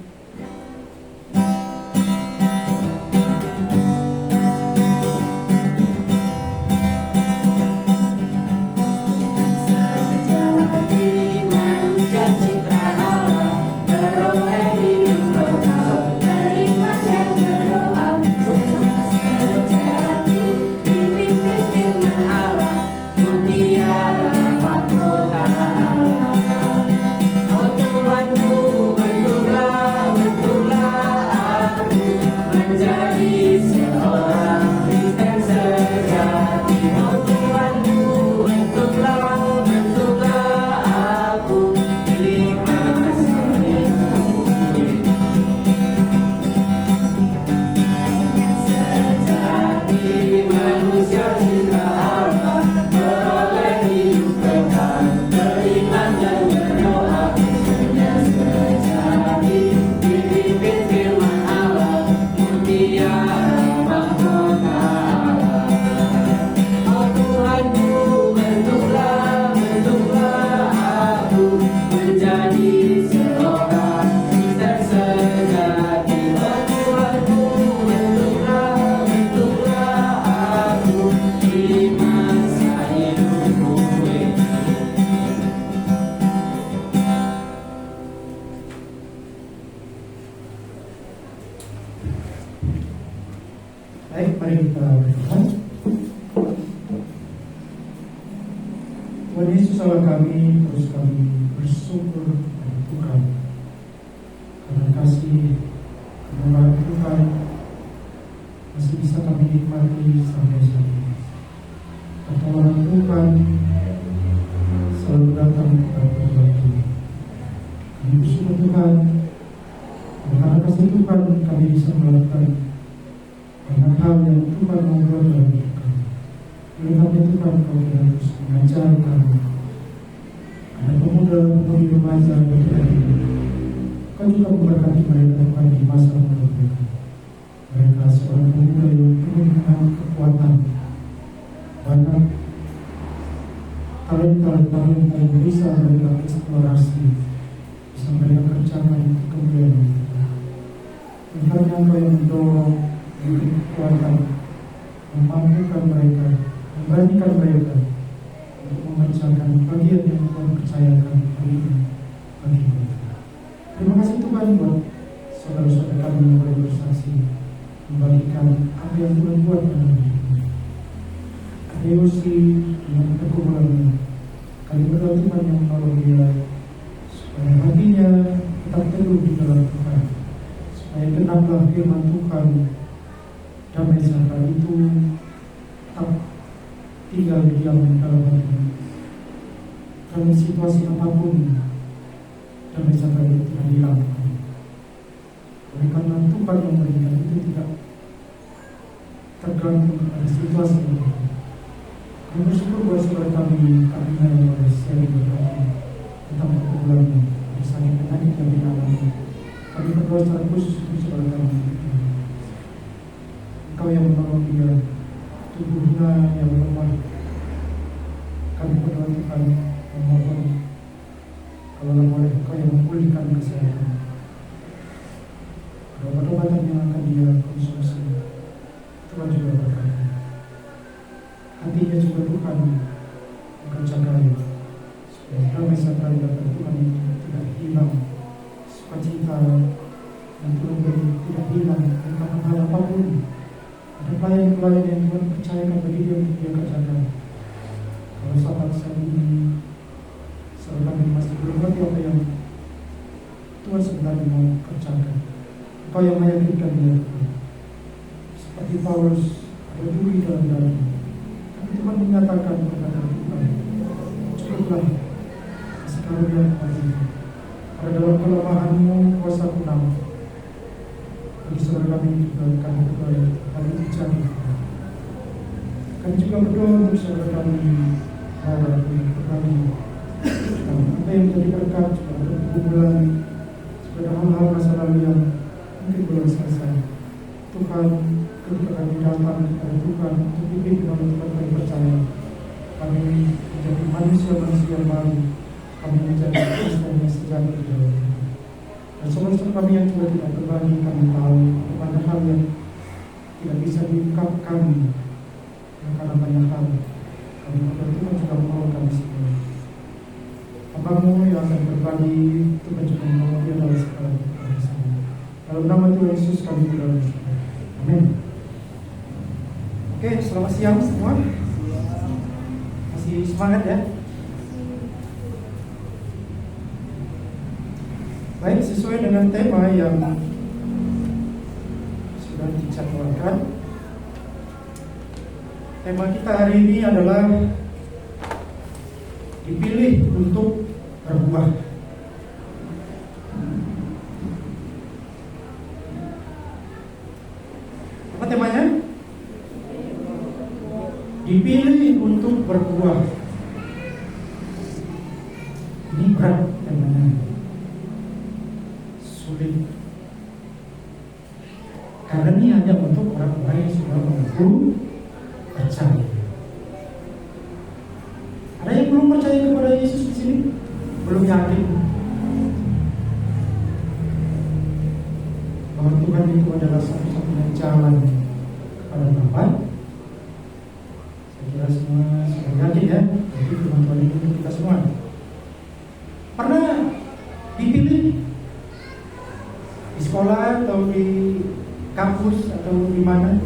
Baik, mari kita berdoa. Tuhan Yesus Allah kami, terus kami bersyukur kepada Tuhan karena kasih kebenaran Tuhan masih bisa kami nikmati sampai saat ini. Pertolongan Tuhan selalu datang kepada waktu. Kami bersyukur Tuhan karena kasih Tuhan kami bisa melakukan banyak hal yang Tuhan mau buat dalam hidup kami. Oleh karena itu Tuhan kau terus mengajar kami. Ada pemuda, pemudi remaja yang berada. Kau juga memberkati mereka Tuhan di masa muda mereka. Mereka seorang pemuda yang penuh dengan kekuatan, banyak talenta yang bisa mereka eksplorasi, bisa mereka kerjakan kemudian. Tuhan yang mendorong, memberi kekuatan, memampukan mereka, memberanikan mereka untuk mengerjakan bagian yang Tuhan percayakan hari ini bagi mereka. Terima kasih Tuhan buat saudara-saudara kami yang boleh bersaksi, membagikan apa yang Tuhan buat dalam hidup kami. Ada Yosi dengan pergumulannya, kami berdoa Tuhan yang menolong dia supaya hatinya tetap teguh di dalam Tuhan, supaya genaplah firman Tuhan, damai sejahtera itu tetap tinggal diam dalam hatinya. Dalam situasi apapun, damai sejahtera itu tidak hilang. Oleh karena Tuhan yang memberikan itu tidak tergantung pada situasi itu. Kami bersyukur buat saudara kami yang boleh sharing berbagi tentang pergumulannya, sakit penyakit yang dialami. Kami berdoa secara khusus untuk saudara kami. Engkau yang menolong dia, tubuhnya yang lemah. Kami berdoa Tuhan, memohon kalau boleh Engkau yang memulihkan kesehatan. Obat-obatan yang akan dia konsumsi, Tuhan juga berkati. Hatinya juga Tuhan mengerjakan supaya damai sejahtera dapat Tuhan itu tidak hilang, sukacita dan Tuhan beri tidak hilang karena hal apapun. Ada pelayan-pelayan yang Tuhan percayakan bagi dia untuk dia kerjakan. Kalau saat ini saudara kami masih belum mengerti apa yang Tuhan sebenarnya mau kerjakan. Kau yang meyakinkan dia, seperti Paulus ada duri dalam dada. Tapi Tuhan menyatakan kepada Tuhan, cukuplah sekarang dia kembali. Pada dalam kelemahanmu kuasa kunam. Bagi saudara kami juga kami berdoa kami terjadi. Kami juga berdoa untuk saudara kami Laura berbagi apa yang menjadi berkat juga ada pergumulan, juga ada hal-hal masa lalu yang mungkin belum selesai. Tuhan, ketika kami datang kepada Tuhan untuk dipimpin oleh Tuhan, kami percaya kami menjadi manusia-manusia baru, kami menjadi Kristen yang sejati di dalam Tuhan. Dan saudara-saudara kami yang juga tidak berbagi, kami tahu kepada hal yang tidak bisa diungkapkan karena banyak hal. Kami berdoa Tuhan juga menolong kami semua. Hambamu yang akan berbagi, Tuhan juga menolong dia dalam segala kami semua. Dalam nama Tuhan Yesus kami berdoa. Amin. Oke, selamat siang semua. Masih semangat ya? Baik, sesuai dengan tema yang sudah dijadwalkan. Tema kita hari ini adalah dipilih untuk berbuah. Apa temanya? Dipilih untuk berbuah. Ini berat temanya, sulit. Karena ini hanya untuk orang-orang yang sudah mengaku percaya. Ada yang belum percaya kepada Yesus di sini? Belum yakin bahwa Tuhan itu adalah satu-satunya jalan kepada Bapa. Saya kira semua sudah yakin ya. Jadi Tuhan itu untuk kita semua. Pernah dipilih di sekolah atau di kampus atau di mana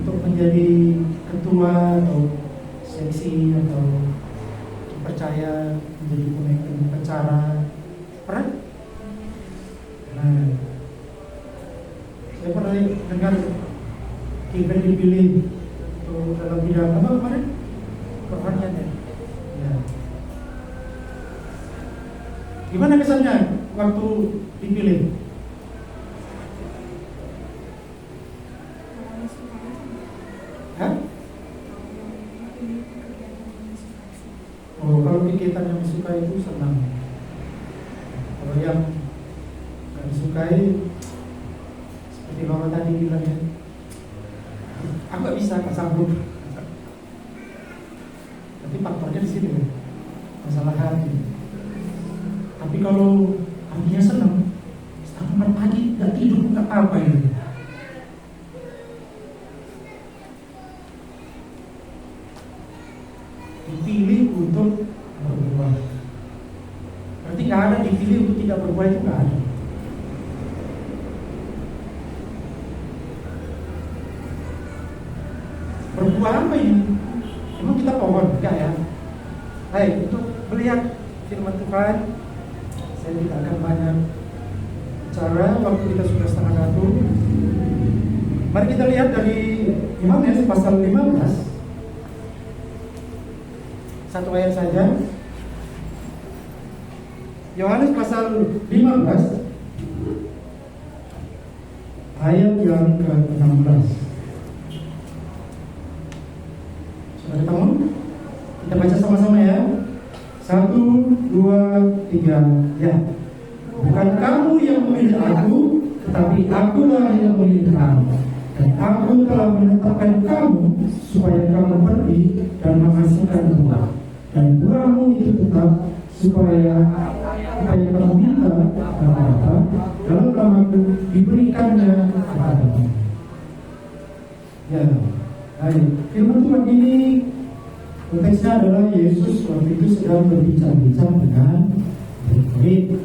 untuk menjadi ketua atau seksi atau dipercaya menjadi pemimpin acara? Pernah? Nah, saya pernah dengar kita dipilih untuk dalam bidang apa kemarin? Pertanian ya. Ya. Gimana kesannya waktu dipilih? Hah? Oh, kalau kegiatan yang disuka itu senang. Kalau yang nggak disukai, seperti Mama tadi bilang ya, aku nggak bisa, nggak sanggup. Tapi faktornya di sini, masalah hati. Tapi kalau hatinya senang, setengah 4 pagi nggak tidur, nggak apa ini. Dipilih untuk berbuah. Berarti nggak ada dipilih untuk tidak berbuah, itu nggak ada. Berbuah apa ini? Emang kita pohon? Enggak ya. Baik, untuk melihat firman Tuhan, saya tidak akan banyak cara, waktu kita sudah 1:30. Mari kita lihat dari Yohanes pasal 15. Satu ayat saja. Yohanes pasal 15 ayat yang ke-16. Sudah ketemu? Kita baca sama-sama ya. 1, 2, 3, ya. Bukan kamu yang memilih aku, tetapi akulah yang memilih kamu. Dan aku telah menetapkan kamu supaya kamu pergi dan menghasilkan buah. Dan buahmu itu tetap, supaya kamu minta apa-apa, dalam namaku diberikannya kepadamu. Ya, baik. Firman Tuhan ini konteksnya adalah Yesus waktu itu sedang berbincang-bincang dengan murid.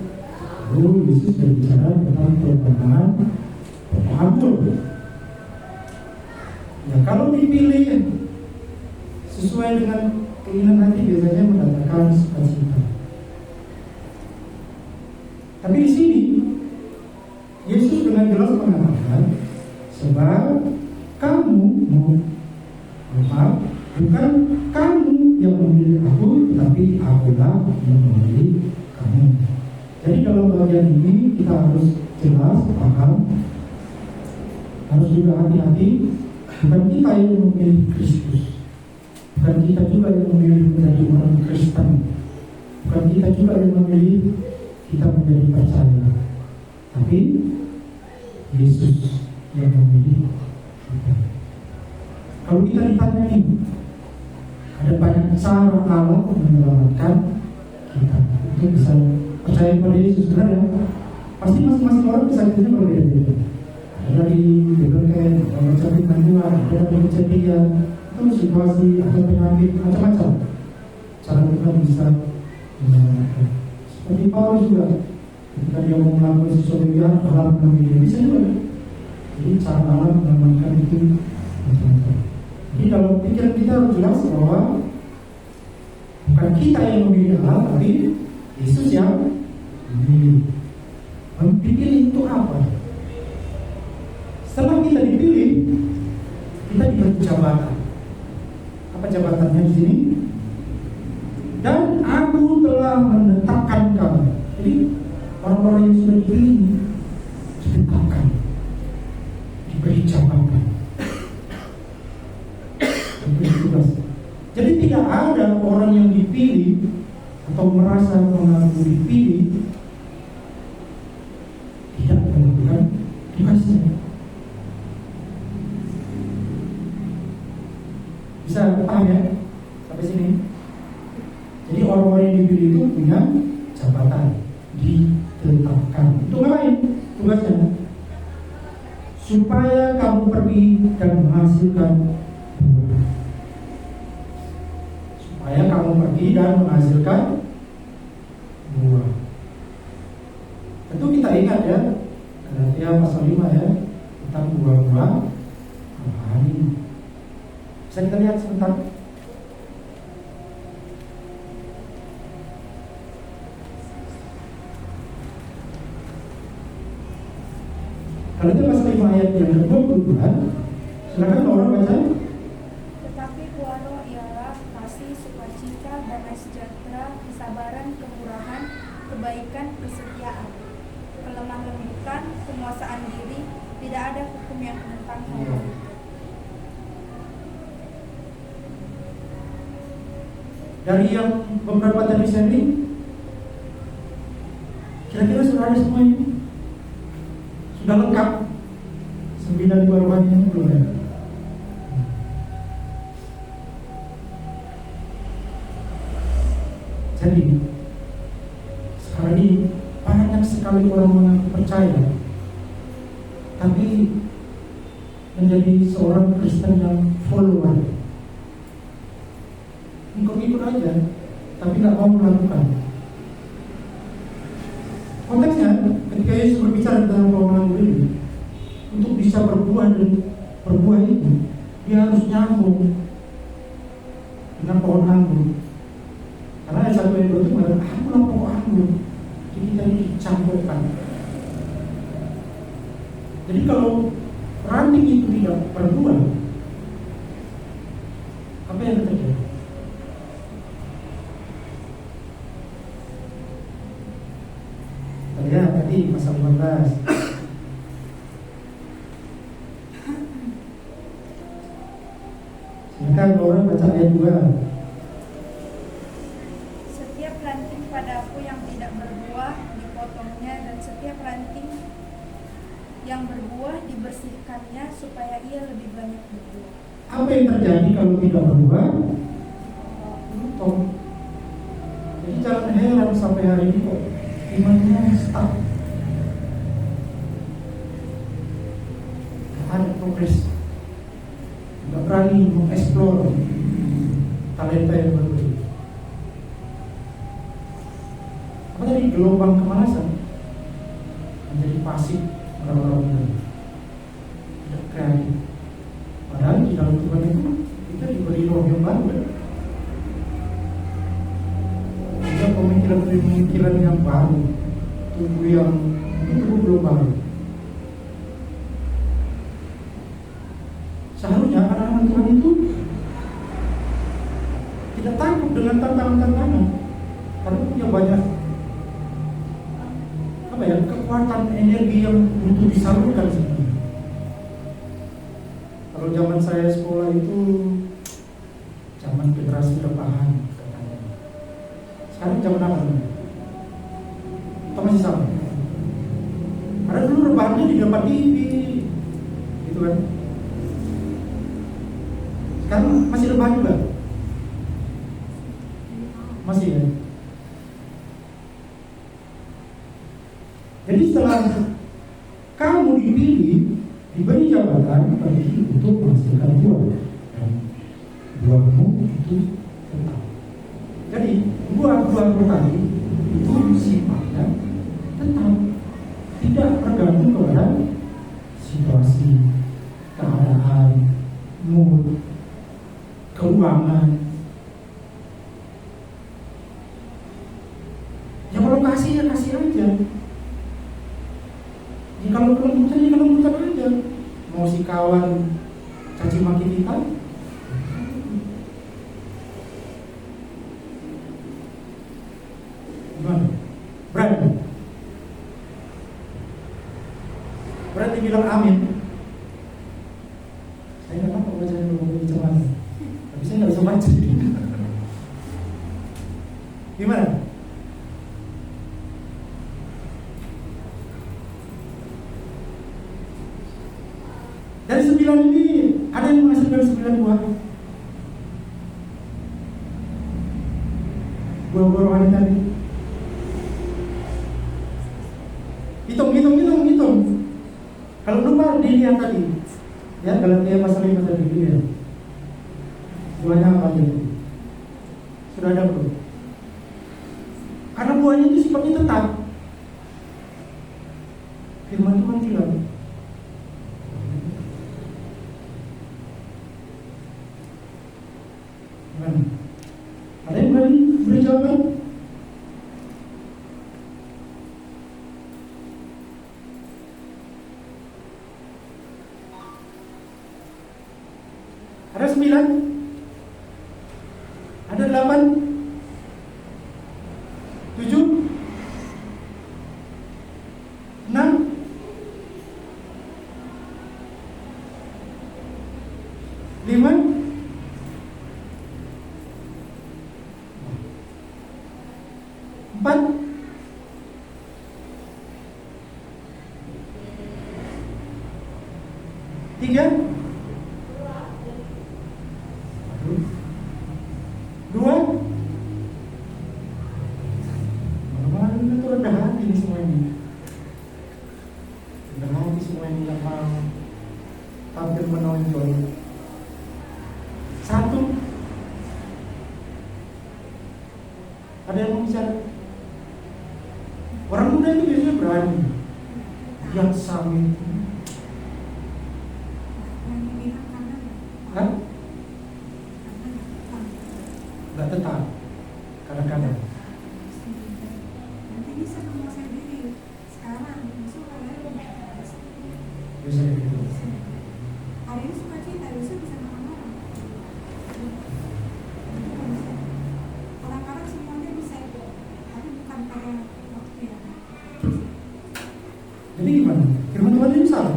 Lalu Yesus berbicara tentang perubahan anggur. Ya, kalau dipilih sesuai dengan keinginan hati biasanya mendatangkan sukacita. Tapi di sini Yesus dengan jelas mengatakan, sebab kamu bukan kamu yang memilih aku, tetapi akulah yang memilih kamu. Jadi dalam bagian ini kita harus jelas, paham, harus juga hati-hati. Bukan kita yang memilih Kristus, bukan kita juga yang memilih menjadi orang Kristen, bukan kita juga yang memilih kita menjadi percaya, tapi Yesus yang memilih kita. Kalau kita ditanya ini, ada banyak cara Allah menyelamatkan kita untuk bisa percaya pada Yesus. Benar ya? Pasti masing-masing orang kesaksiannya berbeda-beda. Ada di BPK, ada sakit kandungan, ada dari kejadian, atau situasi, atau penyakit, macam-macam. Cara kita bisa menyelamatkan. Seperti Paulus juga, ketika dia mau melakukan sesuatu yang Allah memilih, bisa juga. Jadi cara Allah menyelamatkan itu macam-macam. Jadi dalam pikiran kita harus jelas bahwa bukan kita yang memilih Allah, tapi Yesus yang memilih. Dipilih itu apa? Setelah kita dipilih, kita diberi jabatan. Apa jabatannya di sini? Dan aku telah menetapkan kamu. Jadi orang-orang yang sudah dipilih ditetapkan, diberi jabatan, diberi tugas. Jadi tidak ada orang yang dipilih atau merasa mengaku dipilih tidak melakukan tugasnya. Bisa paham ya sampai sini? Jadi orang-orang yang dipilih itu punya jabatan, ditetapkan. Itu ngapain tugasnya? Supaya kamu pergi dan menghasilkan buah. Supaya kamu pergi dan menghasilkan buah. Tentu kita ingat ya, Galatia pasal 5 ya, tentang buah-buah rohani. Bisa kita lihat sebentar. Kalau itu pasal 5 ayat yang ke-22, silakan orang baca. Tetapi buah roh ialah kasih, sukacita, damai sejahtera, kesabaran, kemurahan, kebaikan, kesetiaan, kelemah lembutan, penguasaan diri. Tidak ada hukum yang menentang hal itu. Dari yang beberapa tadi saya ini, kira-kira sudah ada semua ini? Sudah lengkap 9 buah rohani ini belum ada. Jadi sekarang ini banyak sekali orang mengaku percaya, tapi menjadi seorang Kristen yang follower. Ikut aja, tapi nggak mau melakukan. Konteksnya, ketika Yesus berbicara tentang pohon anggur ini, untuk bisa berbuah dan berbuah itu, dia harus nyambung dengan pohon anggur. Karena ayat 1 ayat 2 itu mengatakan, akulah pohon anggur. Jadi kita dicampurkan. Jadi kalau ranting itu tidak berbuah, apa yang terjadi? Ya, tadi pasal 14. Silakan orang baca ayat 2. Setiap ranting padaku yang tidak berbuah dipotongnya, dan setiap ranting yang berbuah dibersihkannya supaya ia lebih banyak berbuah. Apa yang terjadi kalau tidak berbuah? Potong. Jadi jangan heran sampai hari ini kok imannya stuck. Ada progres. Tidak berani mengeksplor talenta yang baru. Apa tadi gelombang kemalasan menjadi pasif orang-orang muda, tidak kreatif. Padahal di dalam Tuhan itu kita diberi roh yang baru. Ada pemikiran yang baru, tubuh yang tubuh belum baru. Seharusnya anak-anak Tuhan itu tidak takut dengan tantangan-tantangan, karena punya banyak kekuatan energi yang untuk disalurkan sebenarnya. Kalau zaman saya sekolah itu zaman generasi rebahan katanya. Sekarang zaman apa? Atau masih sama? Karena dulu rebahannya di depan TV, gitu kan? Sekarang masih rebahan juga? Masih ya? Jadi setelah kamu dipilih, diberi jabatan bagi untuk menghasilkan buah, dan buahmu itu tetap. Jadi buah-buah tadi itu sifatnya tetap, tidak tergantung kepada situasi, keadaan, mood, keuangan. Ya kalau kasih ya kasih aja. Kalau kelembutan aja. Mau si kawan caci maki kita, gimana? Berarti bilang amin. Saya nggak tahu bacanya dulu bicara, tapi saya nggak bisa baca. Gimana? Dari 9 ini ada yang menghasilkan 9 buah. Buah-buah rohani tadi. Hitung. Kalau lupa dilihat tadi, ya Galatia pasal 5 tadi dilihat. Buahnya apa itu? Sudah ada belum? Karena buahnya itu sifatnya tetap. Firman Tuhan bilang, ada yang berani beri jawaban? Ada 9? Ada 8? 7? 6? 5? 3, 2. Malah itu rendah hati ini semua ini. Rendah hati semua ini yang mau tampil menonjol. 1. Ada yang mau bicara? Orang muda itu biasanya berani. Yang sami. Hah? Nggak tetap. Kadang-kadang. Nanti bisa ngomong sendiri. Sekarang suka Biasanya gitu. hari ini suka cita, besok bisa marah-marah. Orang-orang semuanya bisa itu, tapi bukan pada waktu yang Jadi gimana? Firman Tuhan ini salah?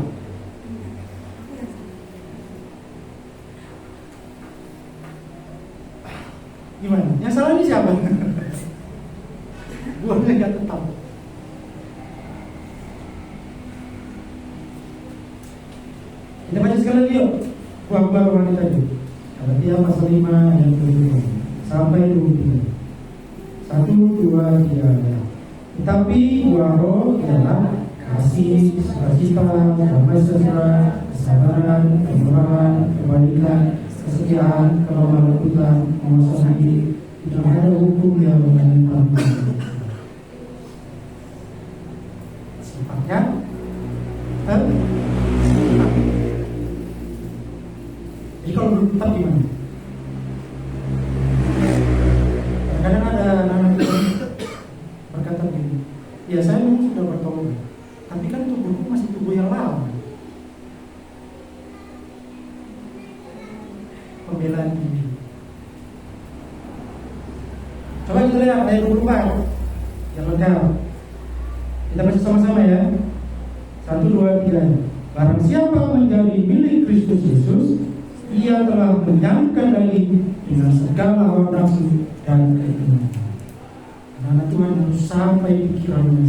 Gimana? Yang salah ini siapa? Buahnya nggak tetap. Kita baca sekali lagi yuk. Buah-buah wanita itu. Galatia pasal 5 ayat 20 sampai 23. 1, 2, 3. Tetapi buah roh ialah kasih, sukacita, damai sejahtera, kesabaran, kemurahan, kebaikan, kesetiaan, kelemah lembutan, penguasaan diri. Tidak ada hukum yang menentang. Sifatnya jadi kalau belum tetap gimana? Kadang-kadang ada anak-anak yang berkata begini, ya saya memang sudah bertobat, tapi kan tubuhku masih tubuh yang lama. Pembelaan diri. Coba kita lihat ayat 24 yang lengkap. Kita baca sama-sama ya. 1, 2, 3. Barang siapa menjadi milik Kristus Yesus, ia telah menyangkan daging dengan segala hawa nafsu dan keinginan. Karena Tuhan harus sampai pikirannya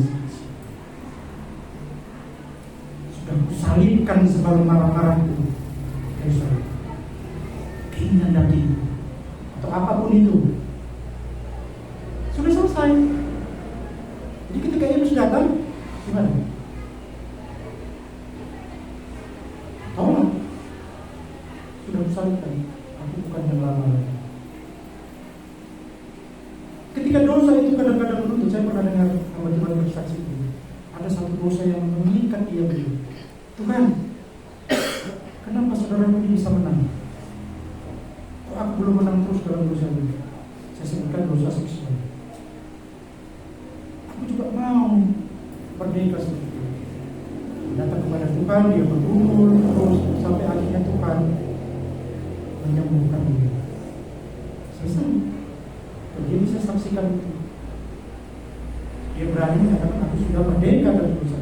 sudah kusalibkan sebelum marah-marahku. Keinginan daging atau apapun itu sudah selesai. Jadi ketika Yesus datang, gimana? Tolong, sudah kusalibkan. Aku bukan yang lama lagi. Ketika dosa itu kadang-kadang menuntut, saya pernah dengar teman-teman bersaksi itu. Ada satu dosa yang mengikat dia begitu. Tuhan, kenapa saudara ini bisa menang? Kok aku belum menang terus dalam dosa ini? Saya sebutkan dosa seksual. Aku juga mau merdeka seperti itu. Datang kepada Tuhan, dia bergumul terus sampai akhirnya Tuhan menyembuhkan dia. Selesai. Dia bisa saksikan itu. Dia berani mengatakan aku sudah merdeka dari dosa.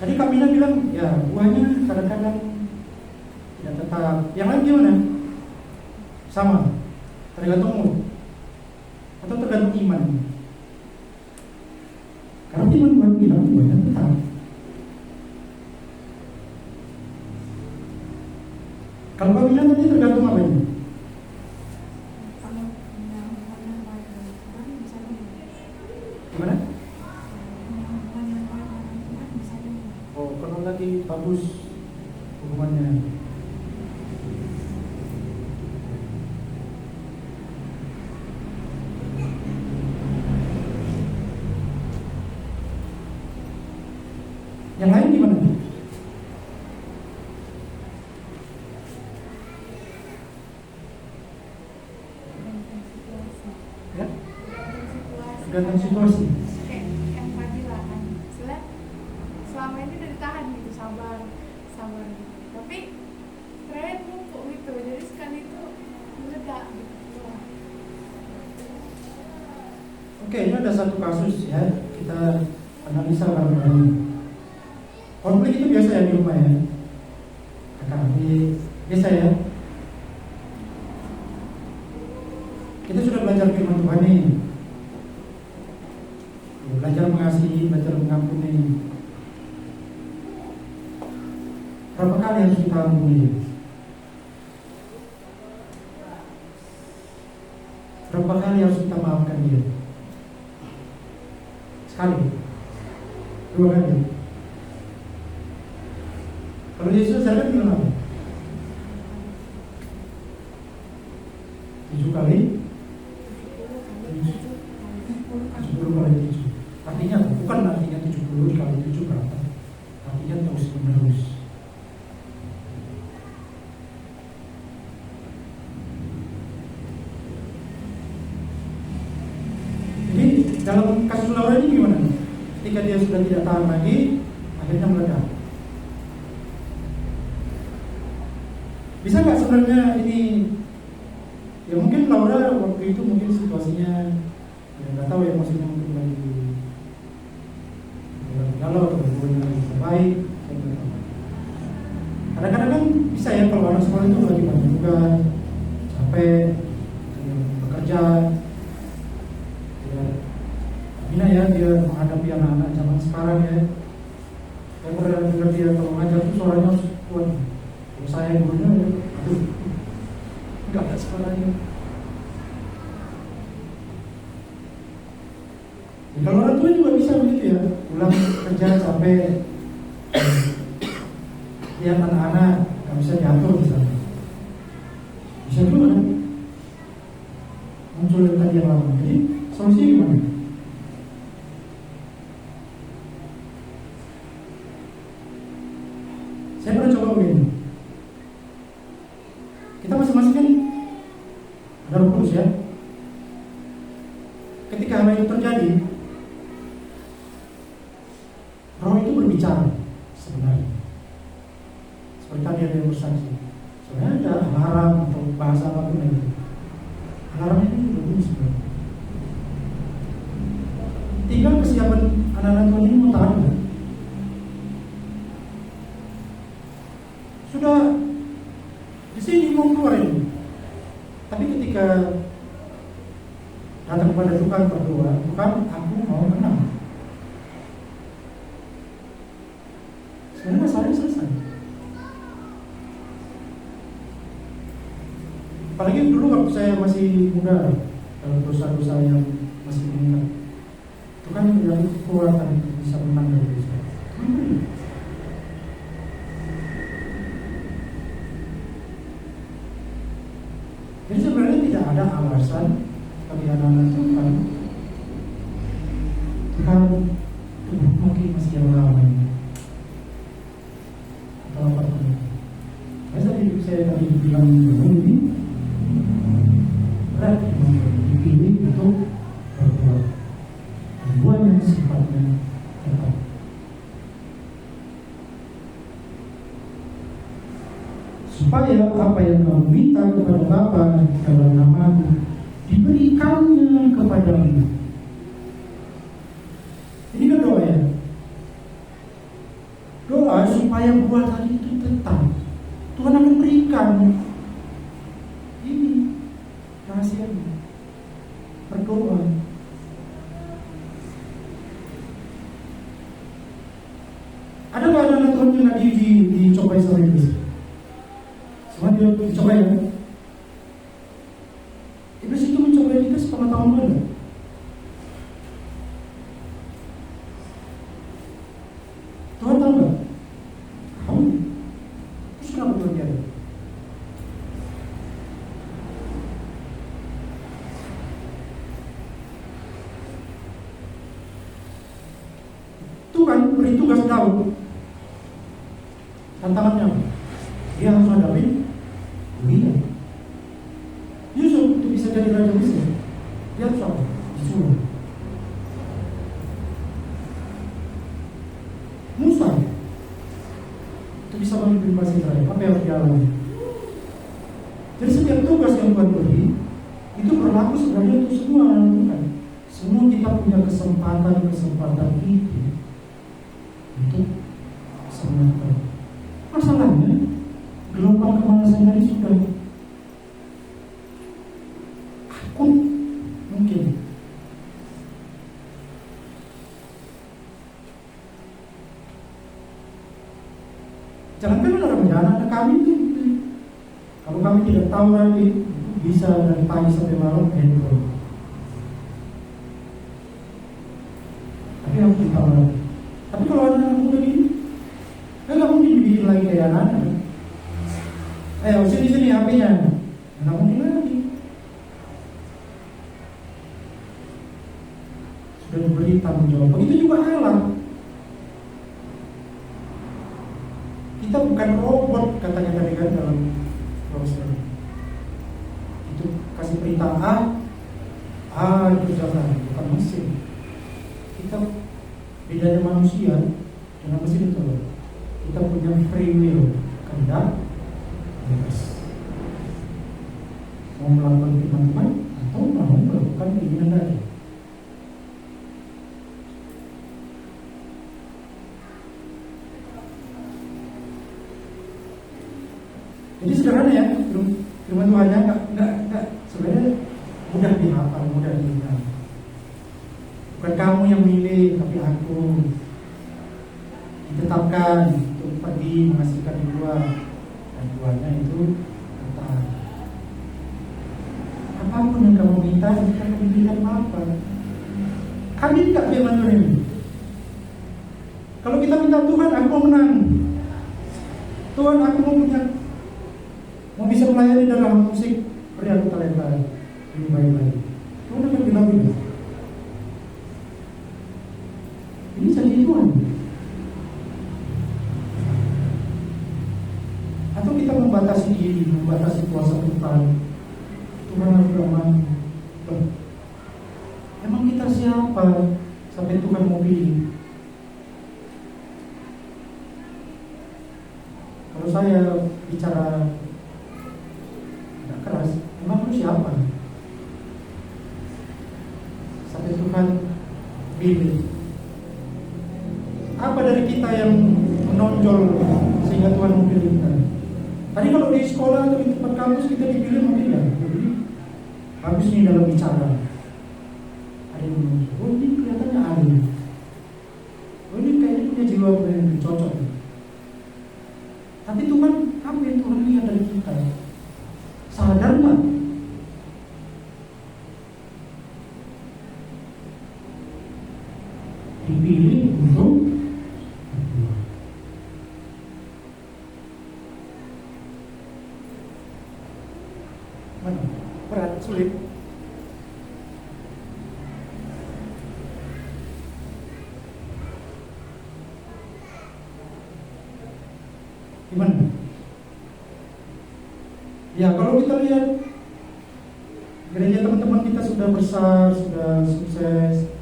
Tadi Kamila bilang, ya buahnya kadang-kadang tidak tetap. Yang lain gimana? Sama, tergantung mood atau tergantung iman. Karena iman bilang buahnya tetap. Kalau Kamila tadi tergantung apa ini? Gimana? Oh, kalau lagi bagus hubungannya. Yang lain gimana? Ya? Tergantung situasi. Yang tadi lah kan, selama ini udah ditahan gitu, sabar. Tapi tren numpuk gitu, jadi sekali itu meledak gitu. Oke, ini ada satu kasus ya, kita analisa bareng-bareng. Konflik itu biasa ya di rumah ya, kakak adik, biasa ya. Kita sudah belajar firman Tuhan nih, mengasihi, belajar mengampuni. Berapa kali harus kita ampuni? Berapa kali harus kita maafkan dia? Sekali? 2 kali? Kalau Yesus saya bilang apa? 7 kali? 70 kali 7. Artinya bukan artinya 70 kali 7 berapa? Artinya terus menerus. Jadi dalam kasus Laura ini gimana? Ketika dia sudah tidak tahan lagi, akhirnya meledak. Bisa nggak sebenarnya ini? Ya mungkin Laura waktu itu mungkin situasinya ya nggak tahu ya, maksudnya mungkin lagi galau atau hubungan yang baik. Kadang-kadang kan bisa ya kalau anak sekolah itu lagi banyak tugas, capek, bekerja. Ya, Bina ya dia menghadapi anak-anak zaman sekarang ya. Saya pernah dengar dia kalau ngajar tuh suaranya harus kuat. Kalau saya gurunya, aduh, nggak ada suaranya. Ya, kalau orang tua juga bisa begitu ya, pulang kerja sampai lihat anak-anak nggak bisa diatur misalnya, bisa juga kan muncul tadi yang lama. Jadi solusinya gimana? Saya pernah coba begini. Kita masing-masing kan ada Roh Kudus ya. Ketika hal itu terjadi, Roh itu berbicara sebenarnya. Seperti tadi ada yang bersaksi. Sebenarnya ada alarm atau bahasa apapun itu. Alarm itu berbunyi sebenarnya. Tinggal kesiapan anak-anak Tuhan ini mau tahan kan? Sudah di sini mau keluar ini. Tapi ketika datang kepada Tuhan berdoa, Tuhan aku mau menang. Sebenarnya masalahnya selesai. Apalagi dulu waktu saya masih muda, dalam dosa-dosa yang masih meningkat, Tuhan memberi kekuatan untuk bisa menang dari dosa. Tuhan beri. Jadi sebenarnya tidak ada alasan bagi anak-anak Tuhan. Tuhan mungkin masih yang lama atau apa pun. Saya tadi bilang ini berat dipilih untuk berbuat yang sifatnya tetap. Supaya apa yang kamu minta kepada Bapa dalam namaku diberikannya kepadamu. Ini kan doa ya. Doa supaya buah tadi itu tetap. Tuhan akan berikan. Ini rahasianya. Berdoa. Ada nggak anak Tuhan yang tadi dicobai sama Iblis? Semua dia dicobai ya? Iblis itu mencobai kita sepengetahuan mana? Tuhan tahu nggak? Tahu. Terus kenapa Tuhan biarkan? Tuhan beri tugas Daud. Tantangannya dia harus hadapi Goliat. Yusuf untuk bisa jadi raja Mesir, dia harus apa? Disuruh. Musa untuk bisa memimpin bangsa Israel, apa yang harus dialami? Jadi setiap tugas yang Tuhan beri itu berlaku sebenarnya untuk semua anak Tuhan. Semua kita punya kesempatan itu untuk semangat. Masalahnya gelombang kemalasan tadi sudah akut mungkin. saja anak-anak kami itu. Kalau kami tidak tahu nanti bisa dari pagi sampai malam handphone. Tapi harus ditahu. Tapi kalau anak-anak muda ini, nggak mungkin dibikin lagi kayak anak-anak. Sini HP-nya, nggak mungkin lagi. Sudah diberi tanggung jawab. Begitu juga alam. Kita bukan robot, katanya tadi kan dalam proses. Itu kasih perintah itu jalan, bukan mesin. Kita bedanya manusia dengan mesin itu. Kita punya free will, kehendak, bebas. Mau melakukan teman-teman atau mau melakukan keinginan tadi. Jadi sederhana ya, firman Tuhannya nggak sebenarnya mudah dihafal, mudah diingat. Bukan kamu yang milih, tapi aku ditetapkan untuk pergi menghasilkan di luar, dan Tuhannya itu kata apapun yang kamu minta, kita akan berikan apa. Kami tidak firman Tuhan ini. Kalau kita minta Tuhan, aku mau menang. Tuhan, aku mau bisa melayani dalam musik, beri aku talenta lebih baik-baik. Tuhan akan bilang ini. Ini janji Tuhan. Atau kita membatasi diri, membatasi kuasa Tuhan. Tuhan harus beramal. Emang kita siapa sampai Tuhan mau pilih? Kalau saya bicara agak keras, emang lu siapa sampai Tuhan pilih? Apa dari kita yang menonjol sehingga Tuhan memilih kita? Tadi kalau di sekolah atau di tempat kampus kita dipilih mungkin ya, bagus nih dalam bicara. Ada yang menonjol, oh ini kelihatannya ahli, oh ini kayaknya punya jiwa yang cocok. Tapi Tuhan, apa yang Tuhan lihat dari kita? Sadar nggak? Dipilih untuk berat, sulit. Gimana? Ya kalau kita lihat gereja teman-teman kita sudah besar, sudah sukses,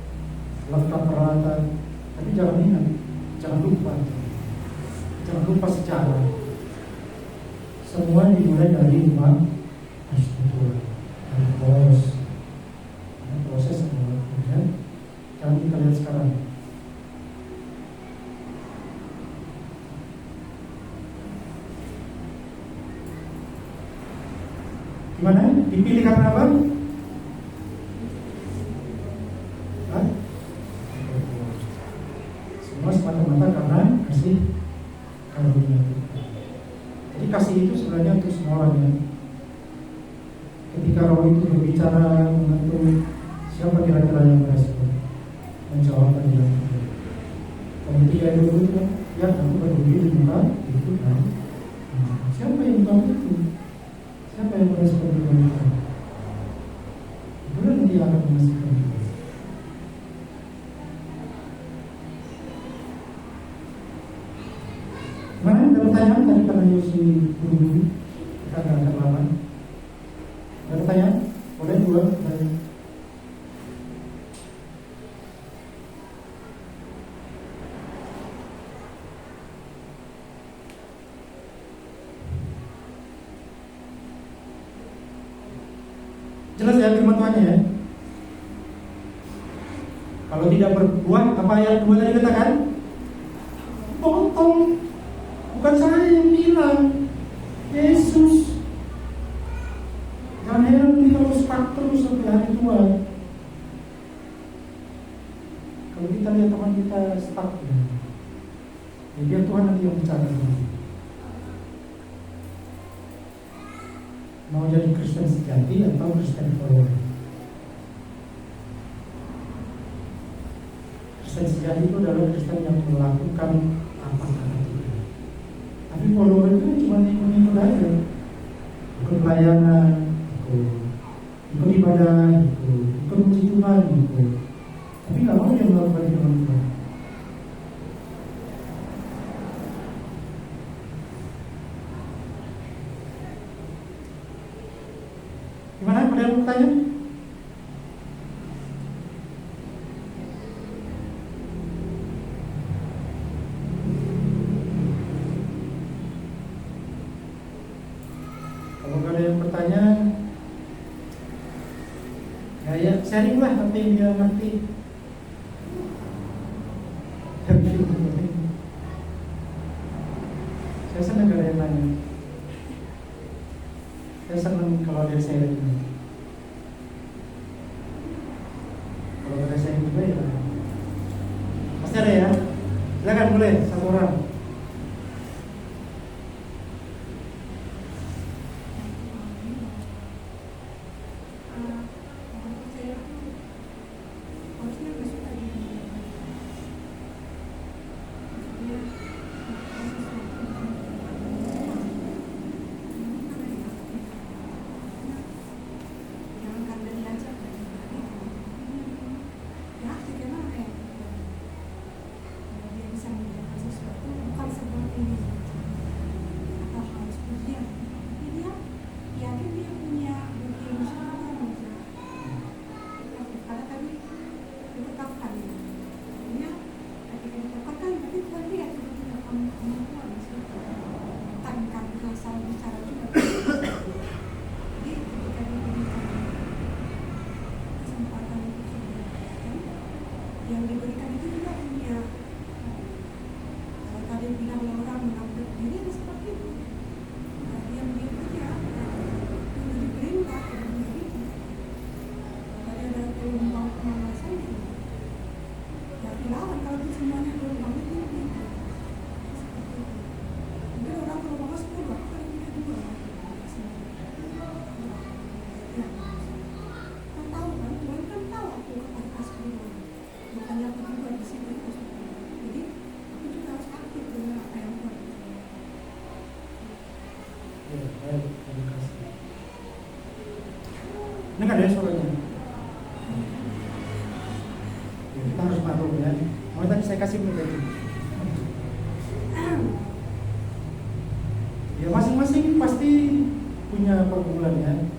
lengkap peralatan, tapi jangan ingat, jangan lupa sejarah. Semua dimulai dari rumah struktur, dari proses kemudian jangan kita lihat sekarang. Gimana? Dipilih karena apa? Semua semata-mata karena kasih karunia. Jadi kasih itu sebenarnya untuk semua orang ya. Ketika roh itu berbicara mengatur siapa kira-kira yang merespon, menjawab panggilan itu. Kemudian itu kan, ya aku berdiri di muka itu kan. Siapa yang tahu itu? Siapa yang merespon dengan itu? Itulah nanti akan menghasilkan itu. Mana ada pertanyaan tadi karena Yosi buru-buru kita agak lama. Ada pertanyaan? Boleh dua pertanyaan. Jelas ya firman Tuhannya ya. Kalau tidak berbuat apa ayat 2 tadi katakan? Potong. Bukan saya yang bilang, Yesus. Jangan heran kita harus stuck terus sampai hari tua. Kalau kita lihat teman kita stuck ya, biar Tuhan nanti yang bicara. mau jadi Kristen sejati atau Kristen follower. Kristen sejati itu adalah Kristen yang melakukan apa kata Tuhan. Tapi follower itu cuma ikut-ikut aja, ikut pelayanan, ikut ibadah, ikut puji Tuhan, tapi nggak mau yang melakukan firman Tuhan. Gimana? Ada yang mau tanya? Kalau nggak ada yang bertanya, ya sharing lah, tapi dia ngerti. Saya senang kalau yang nanya. Saya senang kalau dia sharing. Kalau ada sharing juga ya pasti ada ya. Silakan, boleh satu orang. Yang diberikan itu juga punya, kalau tadi bilang orang mengupdate diri ada seperti itu. Yang dia punya yang diperintah dari itu. Tadi ada gelombang pemanasan itu. Ya dilawan kalau itu semuanya gelombang itu seperti itu. Mungkin orang gelombangnya 10, kalau punya 2. Ya, kan tahu kan, Tuhan kan tahu aku kapasitas kedua. Makanya aku juga di sini harus, jadi aku juga harus aktif dengan apa yang Tuhan. Ya, baik, terima kasih. Ini kan ada suaranya. Ya, kita harus maklum ya. Mau tadi saya kasih menit itu. Ya masing-masing pasti punya pergumulannya.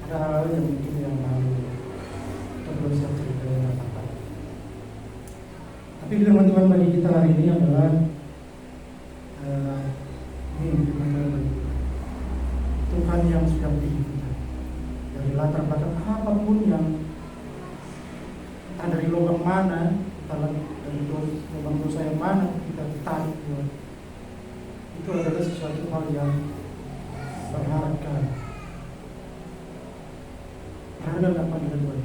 Ada hal-hal yang mungkin yang malu atau belum siap cerita yang apa. Tapi firman Tuhan bagi kita hari ini adalah ini firman Tuhan bagi kita. Tuhan yang sudah pilih kita dari latar belakang apapun yang entah dari lubang mana, entah dari lubang dosa yang mana kita tarik Tuhan. Itu adalah sesuatu hal yang berharga. Berharga apa dengan Tuhan?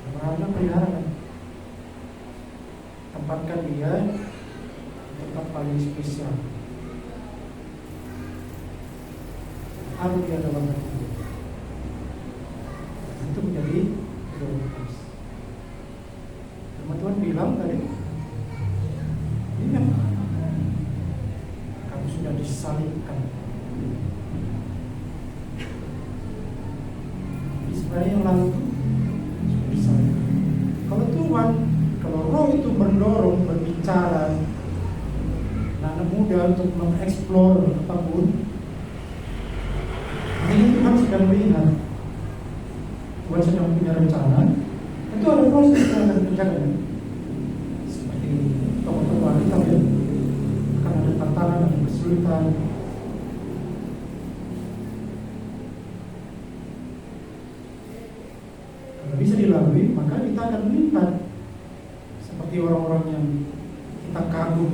Berharga pelihara. Tempatkan dia di tempat paling spesial. Taruh dia dalam hati. Itu menjadi prioritas. Firman Tuhan bilang tadi, ingat, kamu sudah disalibkan. Sebenarnya yang lalu itu sudah disalibkan. Kalau Tuhan, kalau Roh itu mendorong, berbicara, anak muda untuk mengeksplor apapun, ini Tuhan sedang melihat, Tuhan sedang punya rencana. Itu ada proses yang akan kerjakan. Seperti tokoh-tokoh Alkitab ya, akan ada tantangan, ada kesulitan. Kalau bisa dilalui, maka kita akan melihat seperti orang-orang yang kita kagum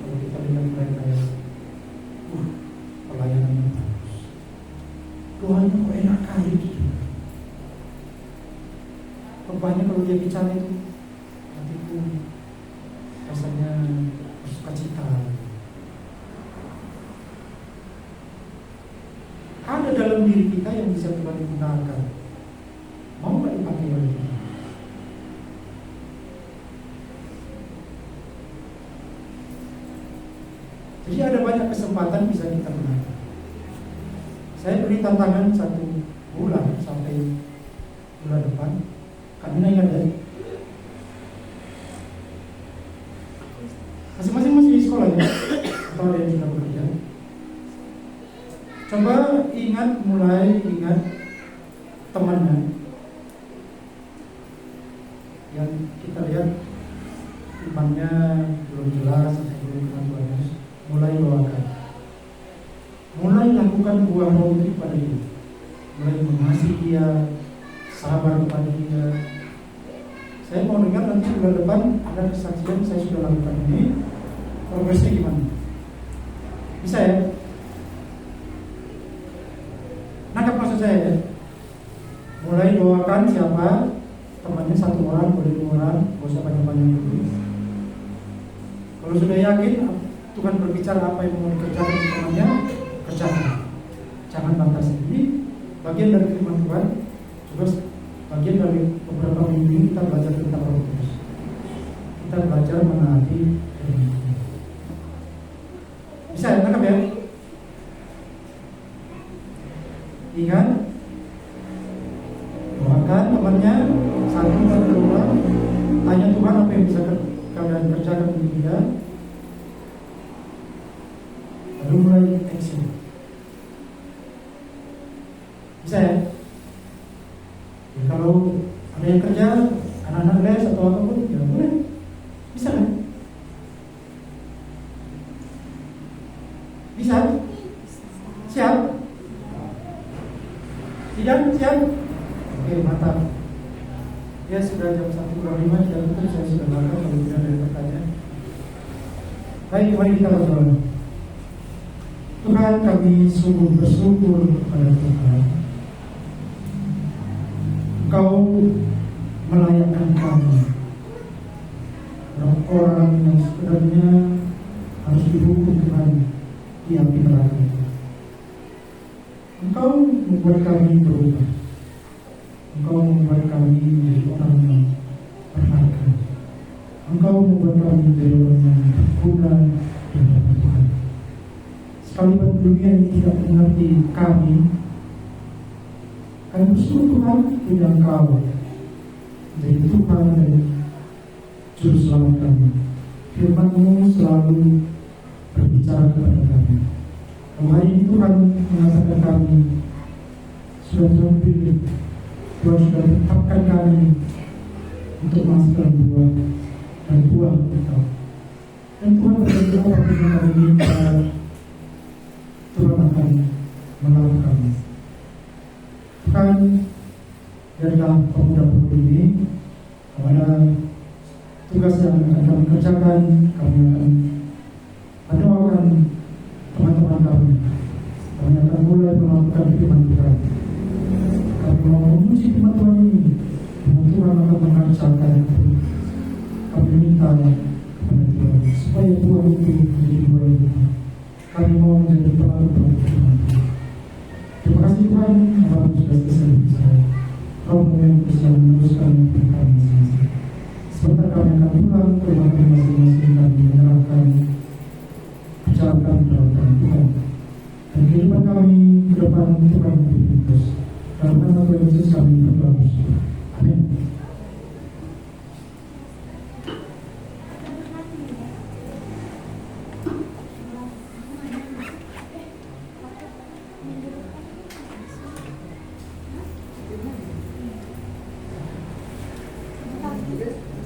kalau kita lihat mereka ya, pelayanannya bagus. Tuhan kok enak kali gitu. Rupanya kalau dia bicara itu hatiku rasanya bersuka cita. dalam diri kita yang bisa Tuhan gunakan. Mau nggak dipakai oleh Tuhan? Jadi ada banyak kesempatan bisa kita gunakan. Saya beri tantangan 1 bulan sampai bulan depan. Kami ingat ya, masing-masing masih di sekolah ya, atau ada yang sudah bekerja. Coba mulai ingat temannya yang kita lihat imannya belum jelas atau belum kenal Tuhan Yesus. Mulai doakan, mulai lakukan buah roh itu pada dia, mulai mengasihi dia, sabar kepada dia. Saya mau dengar nanti bulan depan ada kesaksian saya sudah lakukan ini, progresnya gimana? Bisa ya? Nangkap maksud saya ya? Mulai doakan siapa temannya, 1 orang, boleh 2 orang, gak usah banyak-banyak dulu. Kalau sudah yakin Tuhan berbicara apa yang mau dikerjakan di temannya, kerjakan. Jangan batasi. Ini bagian dari firman Tuhan. Juga bagian dari beberapa minggu ini kita belajar tentang Roh Kudus. Kita belajar menaati firman Tuhan. Bisa ya, tangkap ya? Ingat, doakan temannya, 1 dan 2, tanya Tuhan apa yang bisa kalian kerjakan di dia, lalu mulai action. Bisa ya? Ya kalau ada yang kerja, anak-anak les atau apapun, ya boleh. Bisa kan? Bisa? Siap? Tidak? Siap? Oke, mantap. Ya sudah jam 1:05, tidak betul saya sudah makan, kalau tidak ada pertanyaan. Baik, mari kita berdoa. Tuhan, kami sungguh bersyukur kepada Tuhan. Engkau melayakkan kami, orang yang sebenarnya harus dihukum Tuhan di api neraka. Engkau membuat kami berubah. Engkau membuat kami menjadi orang yang berharga. Engkau membuat kami menjadi orang yang berguna di hadapan Tuhan. Sekalipun dunia ini tidak mengerti kami bersyukur Tuhan punya Engkau menjadi Tuhan dan Juru Selamat kami. Firman-Mu selalu berbicara kepada kami. Hari ini Tuhan mengatakan kami sudah terpilih. Tuhan sudah tetapkan kami untuk menghasilkan buah dan buah Engkau. Dan Tuhan berkata apapun yang kami minta, Tuhan akan menolong kami. Tuhan, biarlah pemuda-pemudi ini kepada tugas yang akan kami kerjakan, kami akan mendoakan teman-teman kami. Kami akan mulai melakukan firman Tuhan. Kami mau memuji firman Tuhan ini, dan Tuhan akan mengerjakan itu. Kami minta kepada Tuhan supaya Tuhan itu menjadi buah itu. Kami mau menjadi pengaruh bagi firman Tuhan. Terima kasih Tuhan, Bapak sudah selesai bicara. Roh-Mu yang bisa meneruskan kami masing-masing. Sebentar kami akan pulang ke rumah kami masing-masing dan menyerahkan bicara kami dalam tangan Tuhan. Dan kehidupan kami ke depan Tuhan lebih kudus. Dalam nama Tuhan Yesus kami berdoa bersyukur. Amin. Yes.